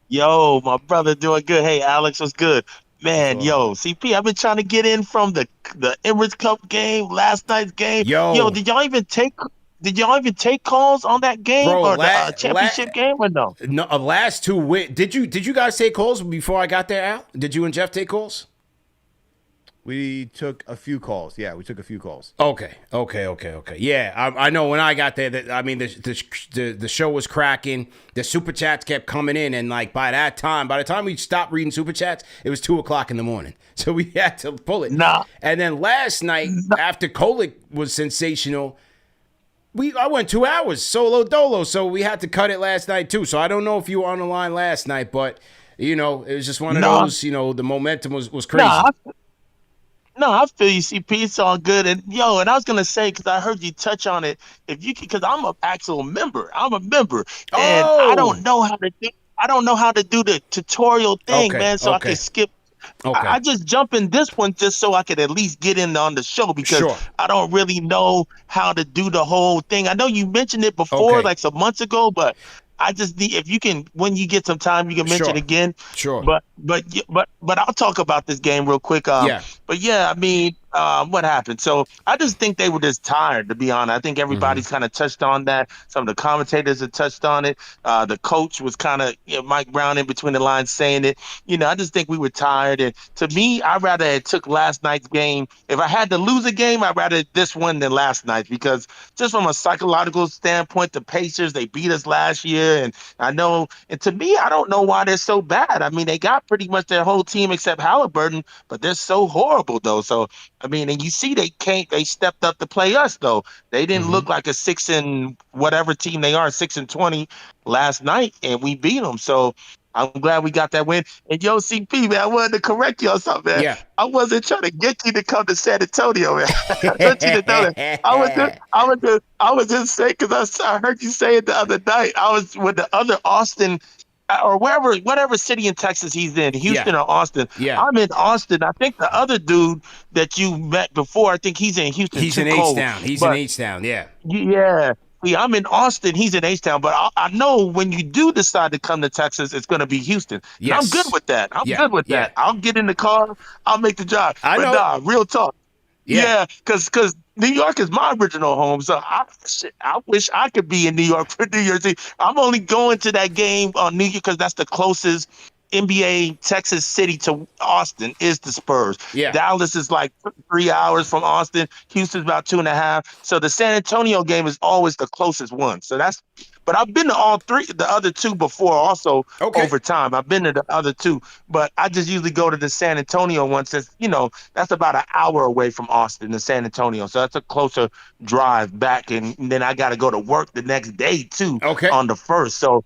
Speaker 9: Yo, my brother doing good. Hey, Alex, what's good? Man, CP, I've been trying to get in from the Emirates Cup game, last night's game. Yo, did y'all even take calls on that game, bro, or the championship game, or no?
Speaker 1: No, last two win. Did you guys take calls before I got there, Al? Did you and Jeff take calls?
Speaker 2: We took a few calls. Yeah, we took a few calls.
Speaker 1: Okay. Yeah, I know when I got there, the show was cracking. The super chats kept coming in, and like by the time we stopped reading super chats, it was 2:00 in the morning. So we had to pull it.
Speaker 9: Nah.
Speaker 1: And then last night, after Kolick was sensational, I went 2 hours solo dolo, so we had to cut it last night too. So I don't know if you were on the line last night, but it was just one of those. The momentum was crazy.
Speaker 9: No, I feel you, CP. It's all good. And I was gonna say, because I heard you touch on it, because I'm an actual member. I'm a member, and I don't know how to do the tutorial thing, man. So I can skip.
Speaker 1: Okay.
Speaker 9: I just jump in this one just so I could at least get in on the show, because I don't really know how to do the whole thing. I know you mentioned it before, like some months ago, but I just need, if you can, when you get some time, you can mention again.
Speaker 1: Sure.
Speaker 9: But I'll talk about this game real quick. But yeah, I mean, what happened? So I just think they were just tired, to be honest. I think everybody's kind of touched on that. Some of the commentators have touched on it. The coach was kind of, Mike Brown in between the lines saying it. I just think we were tired. And to me, I'd rather have took last night's game. If I had to lose a game, I'd rather this one than last night, because just from a psychological standpoint, the Pacers, they beat us last year. And to me, I don't know why they're so bad. I mean, they got pretty much their whole team except Halliburton, but they're so horrible though. So, I mean, and you see they stepped up to play us though. They didn't look like a 6 and whatever team they are, 6-20 last night, and we beat them. So I'm glad we got that win. And CP, man, I wanted to correct you on something, man.
Speaker 1: Yeah.
Speaker 9: I wasn't trying to get you to come to San Antonio, man. I want you to know that. I was just saying, because I heard you say it the other night. I was with the other Austin or whatever city in Texas he's in, Houston or Austin.
Speaker 1: Yeah.
Speaker 9: I'm in Austin. I think the other dude that you met before, I think he's in Houston.
Speaker 1: He's in H-Town. He's in H-Town, yeah.
Speaker 9: Yeah. See, I'm in Austin. He's in H-Town. But I know when you do decide to come to Texas, it's going to be Houston. And I'm good with that. I'm good with that. I'll get in the car. I'll make the drive.
Speaker 1: I know.
Speaker 9: Nah, real talk. Yeah, because New York is my original home. So I wish I could be in New York for New Year's Eve. I'm only going to that game on New Year because that's the closest NBA Texas city to Austin is the Spurs.
Speaker 1: Yeah.
Speaker 9: Dallas is like 3 hours from Austin. Houston's about 2.5. So the San Antonio game is always the closest one. So but I've been to all three, the other two before also over time. I've been to the other two, but I just usually go to the San Antonio one since, that's about an hour away from Austin to San Antonio. So that's a closer drive back. And then I got to go to work the next day too on the 1st. So,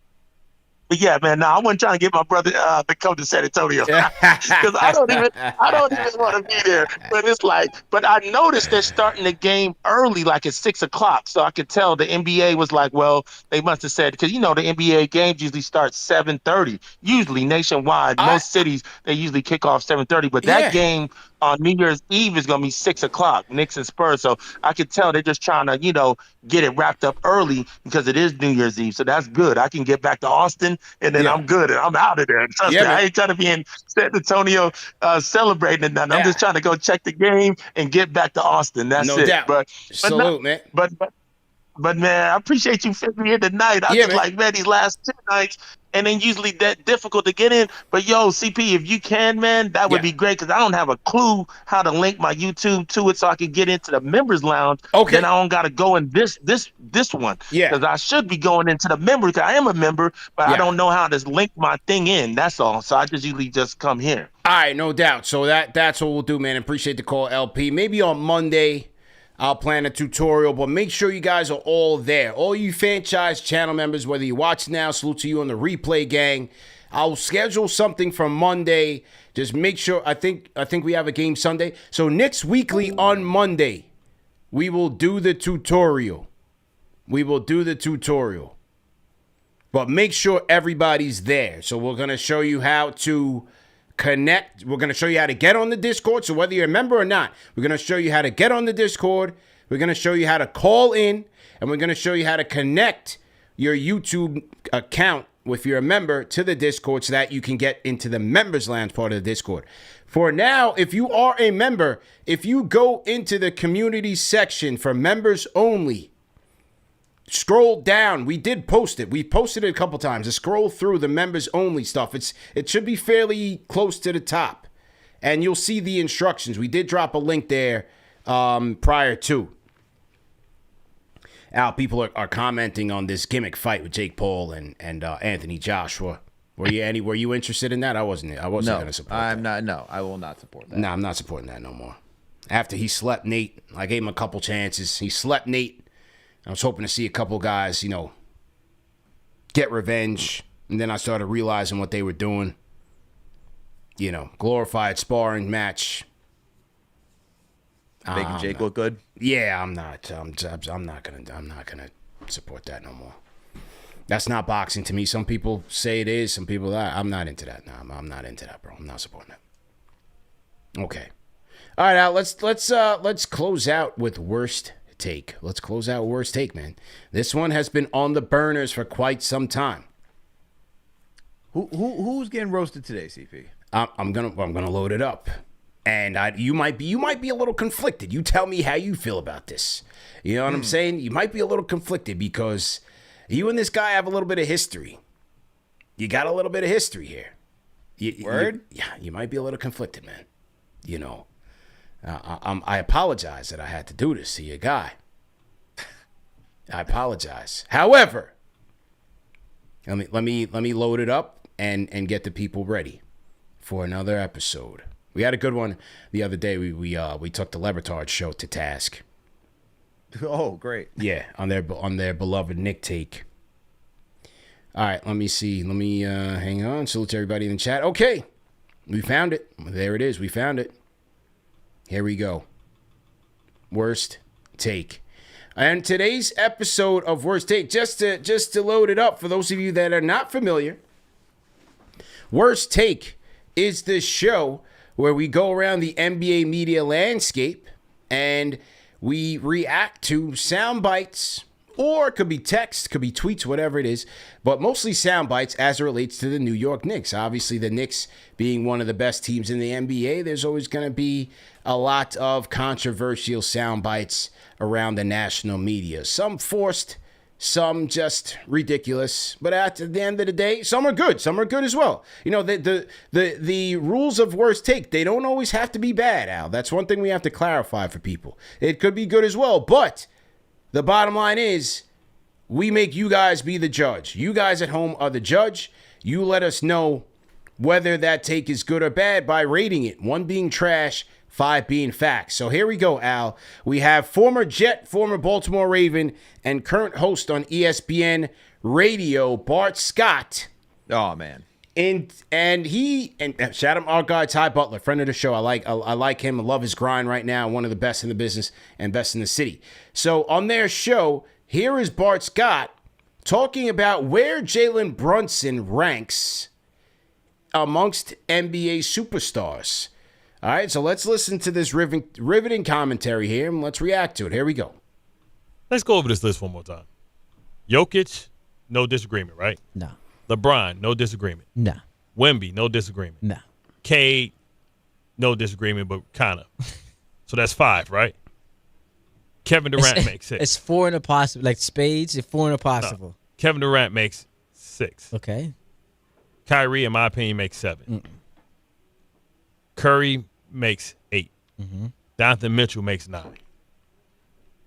Speaker 9: but yeah, man, I wasn't trying to get my brother to come to San Antonio because I don't even want to be there. But it's like, but I noticed they're starting the game early, like at 6:00. So I could tell the NBA was like, well, they must have said because the NBA games usually start 7:30. Usually nationwide, most cities they usually kick off 7:30. But that game on New Year's Eve is gonna be 6:00, Knicks and Spurs. So I could tell they're just trying to, get it wrapped up early because it is New Year's Eve. So that's good. I can get back to Austin and then I'm good and I'm out of there. Trust me, I ain't trying to be in San Antonio celebrating and nothing. I'm just trying to go check the game and get back to Austin. That's
Speaker 1: no
Speaker 9: it.
Speaker 1: doubt.
Speaker 9: But
Speaker 1: salute, man.
Speaker 9: But man, I appreciate you fitting me in tonight. I just like, man, these last 2 nights, and then usually that difficult to get in. But yo, CP, if you can, man, that would be great because I don't have a clue how to link my YouTube to it so I can get into the members lounge. Okay. Then I don't got to go in this one. Yeah. Because I should be going into the members. I am a member, but I don't know how to link my thing in. That's all. So I just usually just come here.
Speaker 1: All right, no doubt. So that's what we'll do, man. Appreciate the call, LP. Maybe on Monday I'll plan a tutorial, but make sure you guys are all there. All you franchise channel members, whether you watch now, salute to you on the replay gang. I'll schedule something for Monday. Just make sure, I think we have a game Sunday. So Knicks Weekly on Monday, we will do the tutorial. But make sure everybody's there. So we're going to show you how to connect. We're going to show you how to get on the Discord. So whether you're a member or not, we're going to show you how to get on the Discord. We're going to show you how to call in. And we're going to show you how to connect your YouTube account if you're a member to the Discord so that you can get into the members lounge part of the Discord. For now, if you are a member, if you go into the community section for members only, scroll down. We did post it. We posted it a couple times. Just scroll through the members only stuff. It should be fairly close to the top. And you'll see the instructions. We did drop a link there prior to. Al, people are commenting on this gimmick fight with Jake Paul and Anthony Joshua. Were you interested in that? I wasn't going to support that.
Speaker 2: No, I will not support that.
Speaker 1: No, I'm not supporting that no more. After he slept Nate, I gave him a couple chances. He slept Nate. I was hoping to see a couple guys, get revenge. And then I started realizing what they were doing. Glorified sparring match.
Speaker 2: Making Jake look good?
Speaker 1: Yeah, I'm not gonna support that no more. That's not boxing to me. Some people say it is. Some people I'm not into that. No, I'm not into that, bro. I'm not supporting that. Okay. All right, Al, let's close out with worst take. Let's close out worst take, man. This one has been on the burners for quite some time.
Speaker 2: Who's getting roasted today, CP?
Speaker 1: I'm gonna load it up, and you might be a little conflicted. You tell me how you feel about this. You know what I'm saying? You might be a little conflicted because you and this guy have a little bit of history. You got a little bit of history here.
Speaker 2: Word?
Speaker 1: You might be a little conflicted, man. I apologize that I had to do this to your guy. I apologize. However, let me load it up and get the people ready for another episode. We had a good one the other day. We took the Lebertard show to task.
Speaker 2: Oh, great.
Speaker 1: Yeah, on their beloved Nick take. All right, let me see. Let me hang on. Salute to everybody in the chat. Okay, we found it. There it is. We found it. Here we go. Worst take. And today's episode of Worst Take, just to load it up for those of you that are not familiar, Worst Take is this show where we go around the NBA media landscape and we react to sound bites, or it could be text, could be tweets, whatever it is, but mostly sound bites as it relates to the New York Knicks. Obviously, the Knicks being one of the best teams in the NBA, there's always going to be a lot of controversial sound bites around the national media. Some forced, some just ridiculous, but at the end of the day, some are good. Some are good as well. You know, the rules of Worst Take, they don't always have to be bad, Al. That's one thing we have to clarify for people. It could be good as well, but the bottom line is we make you guys be the judge. You guys at home are the judge. You let us know whether that take is good or bad by rating it. 1 being trash, 5 being facts. So here we go, Al. We have former Jet, former Baltimore Raven, and current host on ESPN Radio, Bart Scott.
Speaker 2: Oh, man.
Speaker 1: And shout out our guy Ty Butler, friend of the show. I like him. I love his grind right now. One of the best in the business and best in the city. So on their show, here is Bart Scott talking about where Jalen Brunson ranks amongst NBA superstars. All right, so let's listen to this riveting commentary here, and let's react to it. Here we go.
Speaker 10: Let's go over this list one more time. Jokic, no disagreement, right?
Speaker 11: No.
Speaker 10: LeBron, no disagreement.
Speaker 11: No.
Speaker 10: Wemby, no disagreement.
Speaker 11: No.
Speaker 10: Cade, no disagreement, but kind of. So that's 5, right? Kevin Durant makes 6.
Speaker 11: It's 4 in a possible, like spades, it's 4 in a possible.
Speaker 10: No. Kevin Durant makes 6.
Speaker 11: Okay.
Speaker 10: Kyrie, in my opinion, makes 7. Curry makes 8. Donovan Mitchell makes 9.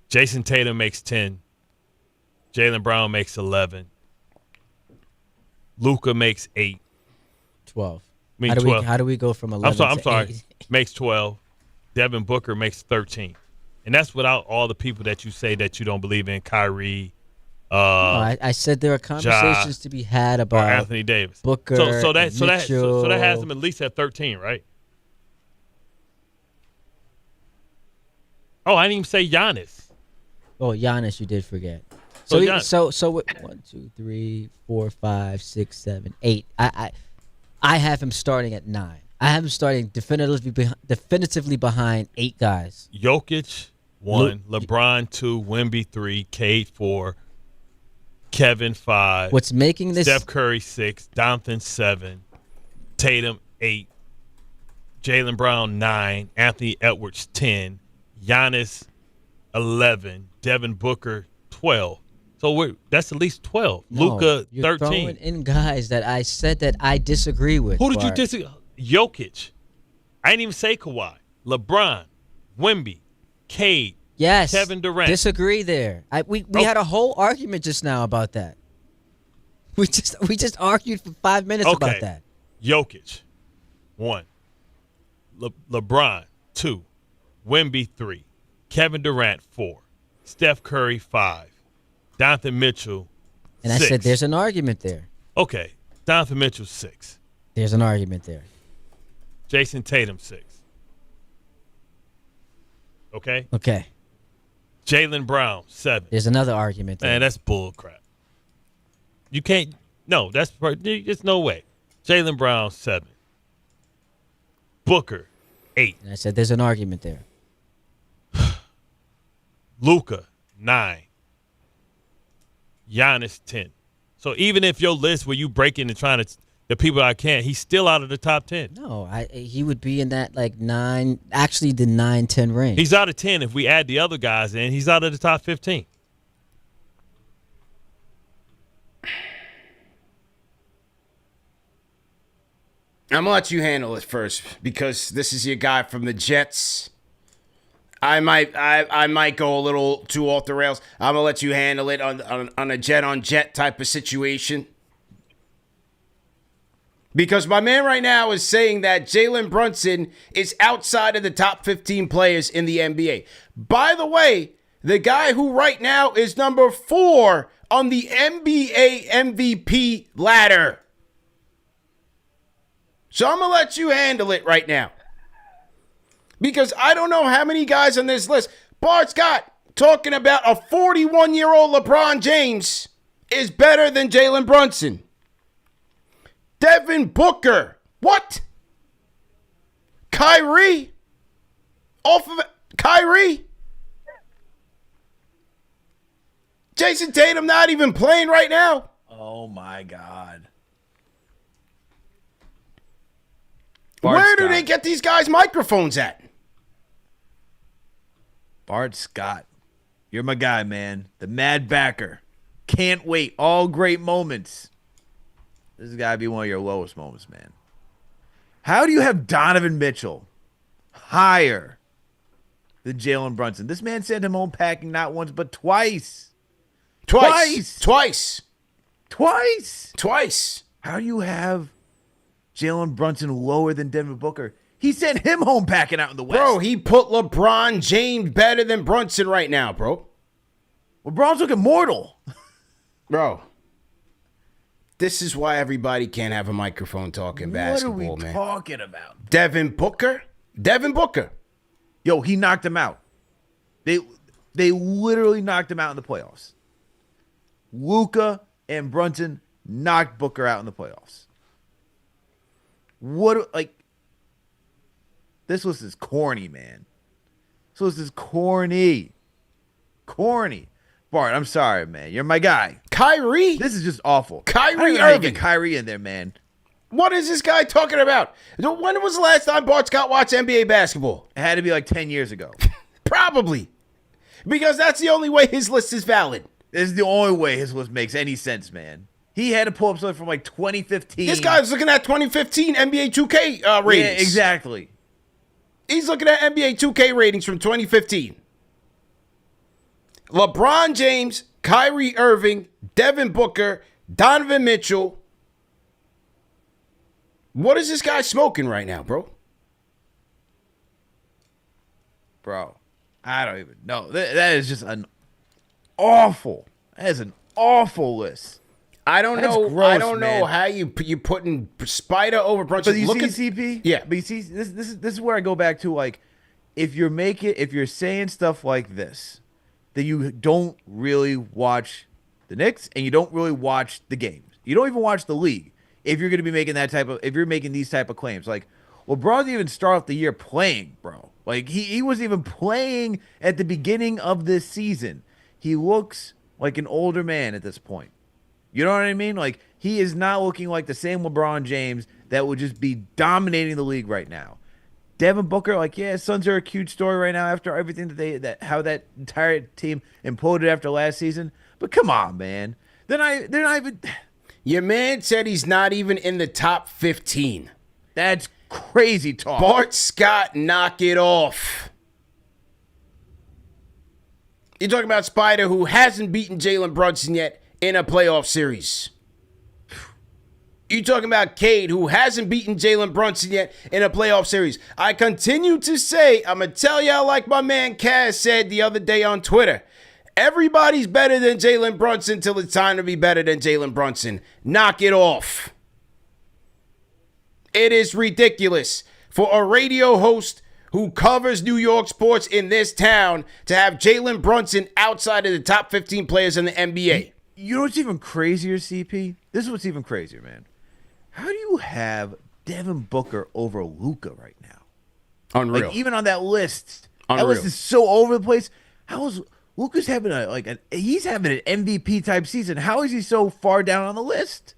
Speaker 10: Jason Tatum makes 10. Jaylen Brown makes 11. Luka makes 8.
Speaker 11: 12.
Speaker 10: I mean, 12.
Speaker 11: How do we go from 11
Speaker 10: I'm
Speaker 11: to
Speaker 10: sorry.
Speaker 11: 8?
Speaker 10: Makes 12. Devin Booker makes 13. And that's without all the people that you say that you don't believe in. Kyrie.
Speaker 11: I said there are conversations to be had about
Speaker 10: Anthony Davis.
Speaker 11: Booker,
Speaker 10: so that has him at least at 13, right? Oh, I didn't even say Giannis.
Speaker 11: Oh, Giannis, you did forget.
Speaker 10: So
Speaker 11: 1, 2, 3, 4, 5, 6, 7, 8. I have him starting at 9. I have him starting definitively behind 8 guys.
Speaker 10: Jokic 1, LeBron 2, Wemby 3, Cade 4, Kevin 5.
Speaker 11: What's making this?
Speaker 10: Steph Curry 6, Donovan 7, Tatum 8, Jaylen Brown 9, Anthony Edwards 10, Giannis 11, Devin Booker 12. So that's at least 12.
Speaker 11: No,
Speaker 10: Luka 13.
Speaker 11: You're throwing in guys that I said that I disagree with.
Speaker 10: Who did you disagree? Jokic. I didn't even say Kawhi. LeBron, Wemby, Cade,
Speaker 11: yes,
Speaker 10: Kevin Durant.
Speaker 11: Disagree there. We had a whole argument just now about that. We just argued for 5 minutes about that.
Speaker 10: Jokic 1, LeBron 2, Wemby 3, Kevin Durant 4, Steph Curry 5, Donovan Mitchell 6.
Speaker 11: And I said there's an argument there.
Speaker 10: Okay, Donovan Mitchell 6.
Speaker 11: There's an argument there.
Speaker 10: Jason Tatum 6. Okay?
Speaker 11: Okay.
Speaker 10: Jaylen Brown 7.
Speaker 11: There's another argument there.
Speaker 10: Man, that's bull crap. You can't. No, there's no way. Jaylen Brown 7. Booker 8.
Speaker 11: And I said there's an argument there.
Speaker 10: Luka 9. Giannis 10. So even if your list where you break in and trying to the people I can't, he's still out of the top 10.
Speaker 11: No, he would be in that like 9, actually the 9-10 range.
Speaker 10: He's out of 10 if we add the other guys in. He's out of the top 15.
Speaker 1: I'm going to let you handle it first because this is your guy from the Jets. I might go a little too off the rails. I'm going to let you handle it on a jet-on-jet type of situation. Because my man right now is saying that Jalen Brunson is outside of the top 15 players in the NBA. By the way, the guy who right now is number 4 on the NBA MVP ladder. So I'm going to let you handle it right now. Because I don't know how many guys on this list. Bart Scott talking about a 41-year-old LeBron James is better than Jalen Brunson. Devin Booker. What? Kyrie? Off of Kyrie? Jason Tatum not even playing right now?
Speaker 2: Oh, my God.
Speaker 1: Where do they get these guys' microphones at?
Speaker 2: Bart Scott. You're my guy, man. The mad backer. Can't wait. All great moments. This has got to be one of your lowest moments, man. How do you have Donovan Mitchell higher than Jalen Brunson? This man sent him home packing not once, but twice.
Speaker 1: Twice.
Speaker 2: How do you have Jalen Brunson lower than Devin Booker? He sent him home packing out in the West.
Speaker 1: Bro, he put LeBron James better than Brunson right now, bro.
Speaker 2: LeBron's looking mortal.
Speaker 1: Bro, this is why everybody can't have a microphone talking basketball, man.
Speaker 2: What are we talking about?
Speaker 1: Devin Booker?
Speaker 2: Yo, he knocked him out. They literally knocked him out in the playoffs. Luka and Brunson knocked Booker out in the playoffs. This was just corny, man. Corny. Bart, I'm sorry, man. You're my guy.
Speaker 1: Kyrie?
Speaker 2: This is just awful.
Speaker 1: Kyrie
Speaker 2: Irving.
Speaker 1: Irving.
Speaker 2: Get Kyrie in there, man.
Speaker 1: What is this guy talking about? When was the last time Bart Scott watched NBA basketball?
Speaker 2: It had to be like 10 years ago.
Speaker 1: Probably. Because that's the only way his list is valid.
Speaker 2: This is the only way his list makes any sense, man. He had to pull up something from like 2015.
Speaker 1: This guy's looking at 2015 NBA 2K ratings.
Speaker 2: Yeah, exactly.
Speaker 1: He's looking at NBA 2K ratings from 2015. LeBron James, Kyrie Irving, Devin Booker, Donovan Mitchell. What is this guy smoking right now, bro?
Speaker 2: Bro, I don't even know. That is just an awful. That is an awful list.
Speaker 1: I don't know.
Speaker 2: Gross,
Speaker 1: I don't know
Speaker 2: man.
Speaker 1: how you putting Spider over Brunson.
Speaker 2: But you
Speaker 1: Look
Speaker 2: see
Speaker 1: at
Speaker 2: CP?
Speaker 1: Yeah.
Speaker 2: But you see, this is where I go back to, like, if you're saying stuff like this, then you don't really watch the Knicks and you don't really watch the games. You don't even watch the league if you're going to be making if you're making these type of claims. Like, LeBron didn't even start off the year playing, bro. Like, he wasn't even playing at the beginning of this season. He looks like an older man at this point. You know what I mean? Like, he is not looking like the same LeBron James that would just be dominating the league right now. Devin Booker, like, yeah, Suns are a cute story right now after everything how that entire team imploded after last season. But come on, man. They're not even.
Speaker 1: Your man said he's not even in the top 15.
Speaker 2: That's crazy talk.
Speaker 1: Bart Scott, knock it off. You're talking about Spider, who hasn't beaten Jalen Brunson yet in a playoff series. You talking about Cade, who hasn't beaten Jalen Brunson yet in a playoff series. I continue to say, I'm going to tell y'all like my man Kaz said the other day on Twitter, everybody's better than Jalen Brunson till it's time to be better than Jalen Brunson. Knock it off. It is ridiculous for a radio host who covers New York sports in this town to have Jalen Brunson outside of the top 15 players in the NBA.
Speaker 2: You know what's even crazier, CP? This is what's even crazier, man. How do you have Devin Booker over Luka right now?
Speaker 1: Unreal.
Speaker 2: Like, even on that list.
Speaker 1: Unreal.
Speaker 2: That list is so over the place. How is Luka's having he's having an MVP type season. How is he so far down on the list?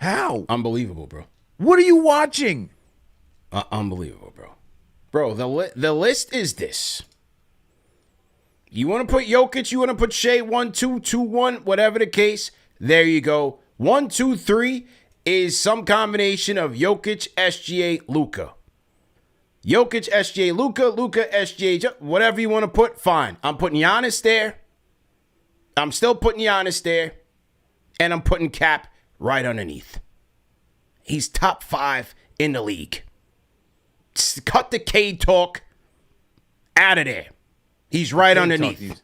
Speaker 2: How?
Speaker 1: Unbelievable, bro.
Speaker 2: What are you watching?
Speaker 1: Unbelievable, bro. Bro, the list is this. You want to put Jokic, you want to put Shea 1, 2, 2, 1, whatever the case. There you go. 1, 2, 3 is some combination of Jokic, SGA, Luka. Jokic, SGA, Luka, Luka, SGA, whatever you want to put, fine. I'm putting Giannis there. I'm still putting Giannis there. And I'm putting Cap right underneath. He's top 5 in the league. Cut the Cade talk out of there. He's right underneath.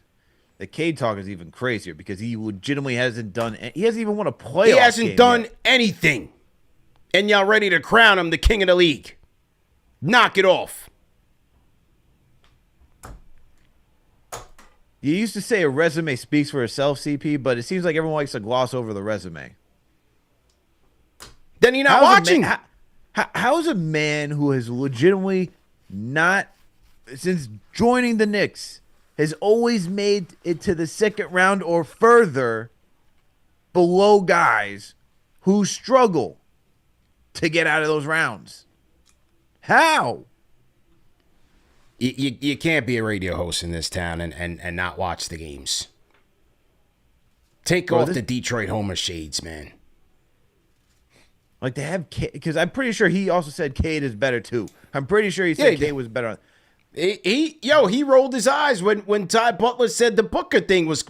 Speaker 2: The Cade talk is even crazier because he legitimately hasn't done. He hasn't even won a playoff.
Speaker 1: He hasn't done
Speaker 2: yet.
Speaker 1: anything, and y'all ready to crown him the king of the league? Knock it off.
Speaker 2: You used to say a resume speaks for itself, CP, but it seems like everyone likes to gloss over the resume.
Speaker 1: then you're not watching.
Speaker 2: How is a man who has legitimately not, since joining the Knicks, has always made it to the second round or further below guys who struggle to get out of those rounds? How?
Speaker 1: You can't be a radio host in this town and not watch the games. Take off the Detroit Homer shades, man.
Speaker 2: Like, they have Cade, because I'm pretty sure he also said Cade is better too. I'm pretty sure he said Cade was better.
Speaker 1: He rolled his eyes when Ty Butler said the Booker thing was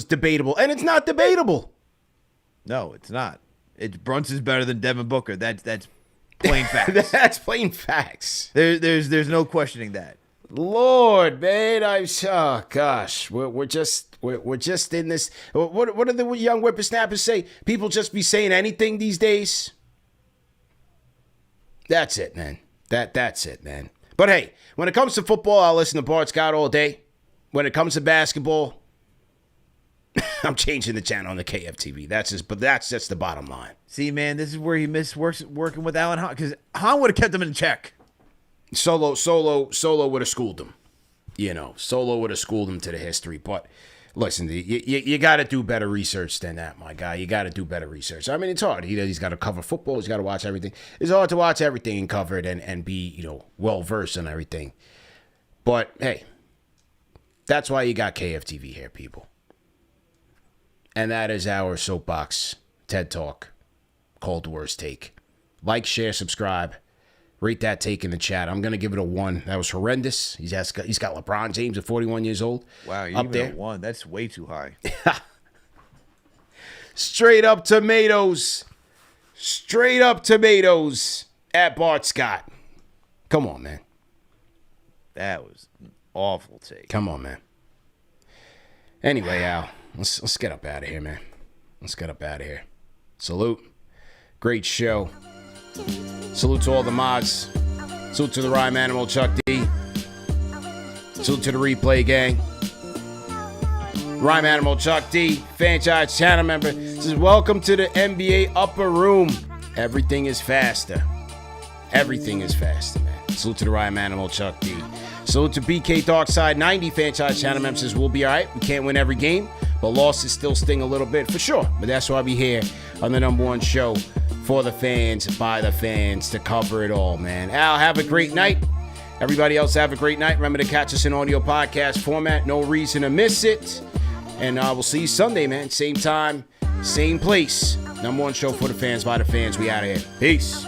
Speaker 1: debatable, and it's not debatable.
Speaker 2: No, it's not. It's Brunson's better than Devin Booker. That's plain facts.
Speaker 1: That's plain facts.
Speaker 2: There's no questioning that.
Speaker 1: Lord, man, gosh, we're just in this. What do the young whippersnappers say? People just be saying anything these days. That's it, man. That's it, man. But hey, when it comes to football, I'll listen to Bart Scott all day. When it comes to basketball, I'm changing the channel on the KFTV. That's just the bottom line.
Speaker 2: See, man, this is where he missed working with Alan Hahn, because Hahn would have kept him in check.
Speaker 1: Solo would have schooled him. Solo would have schooled him to the history. But listen, you got to do better research than that, my guy. You got to do better research. I mean, it's hard. He's got to cover football. He's got to watch everything. It's hard to watch everything and cover it and be, well-versed in everything. But, hey, that's why you got KFTV here, people. And that is our soapbox TED Talk, Cold War's take. Like, share, subscribe. Rate that take in the chat. I'm going to give it a 1. That was horrendous. He's got LeBron James at 41 years old.
Speaker 2: Wow, you
Speaker 1: up
Speaker 2: even
Speaker 1: there.
Speaker 2: a 1. That's way too high.
Speaker 1: Straight up tomatoes. Straight up tomatoes at Bart Scott. Come on, man.
Speaker 2: That was an awful take.
Speaker 1: Come on, man. Anyway, Al, let's get up out of here, man. Let's get up out of here. Salute. Great show. Salute to all the mods. Salute to the Rhyme Animal, Chuck D. Salute to the Replay Gang. Rhyme Animal, Chuck D. Franchise channel member. Says, welcome to the NBA upper room. Everything is faster. Everything is faster, man. Salute to the Rhyme Animal, Chuck D. Salute to BK Darkside 90 franchise channel member. Says, we'll be all right. We can't win every game, but losses still sting a little bit for sure. But that's why we here on the number one show for the fans, by the fans, to cover it all, man. Al, have a great night. Everybody else, have a great night. Remember to catch us in audio podcast format. No reason to miss it. And we'll see you Sunday, man. Same time, same place. Number one show for the fans, by the fans. We out of here. Peace.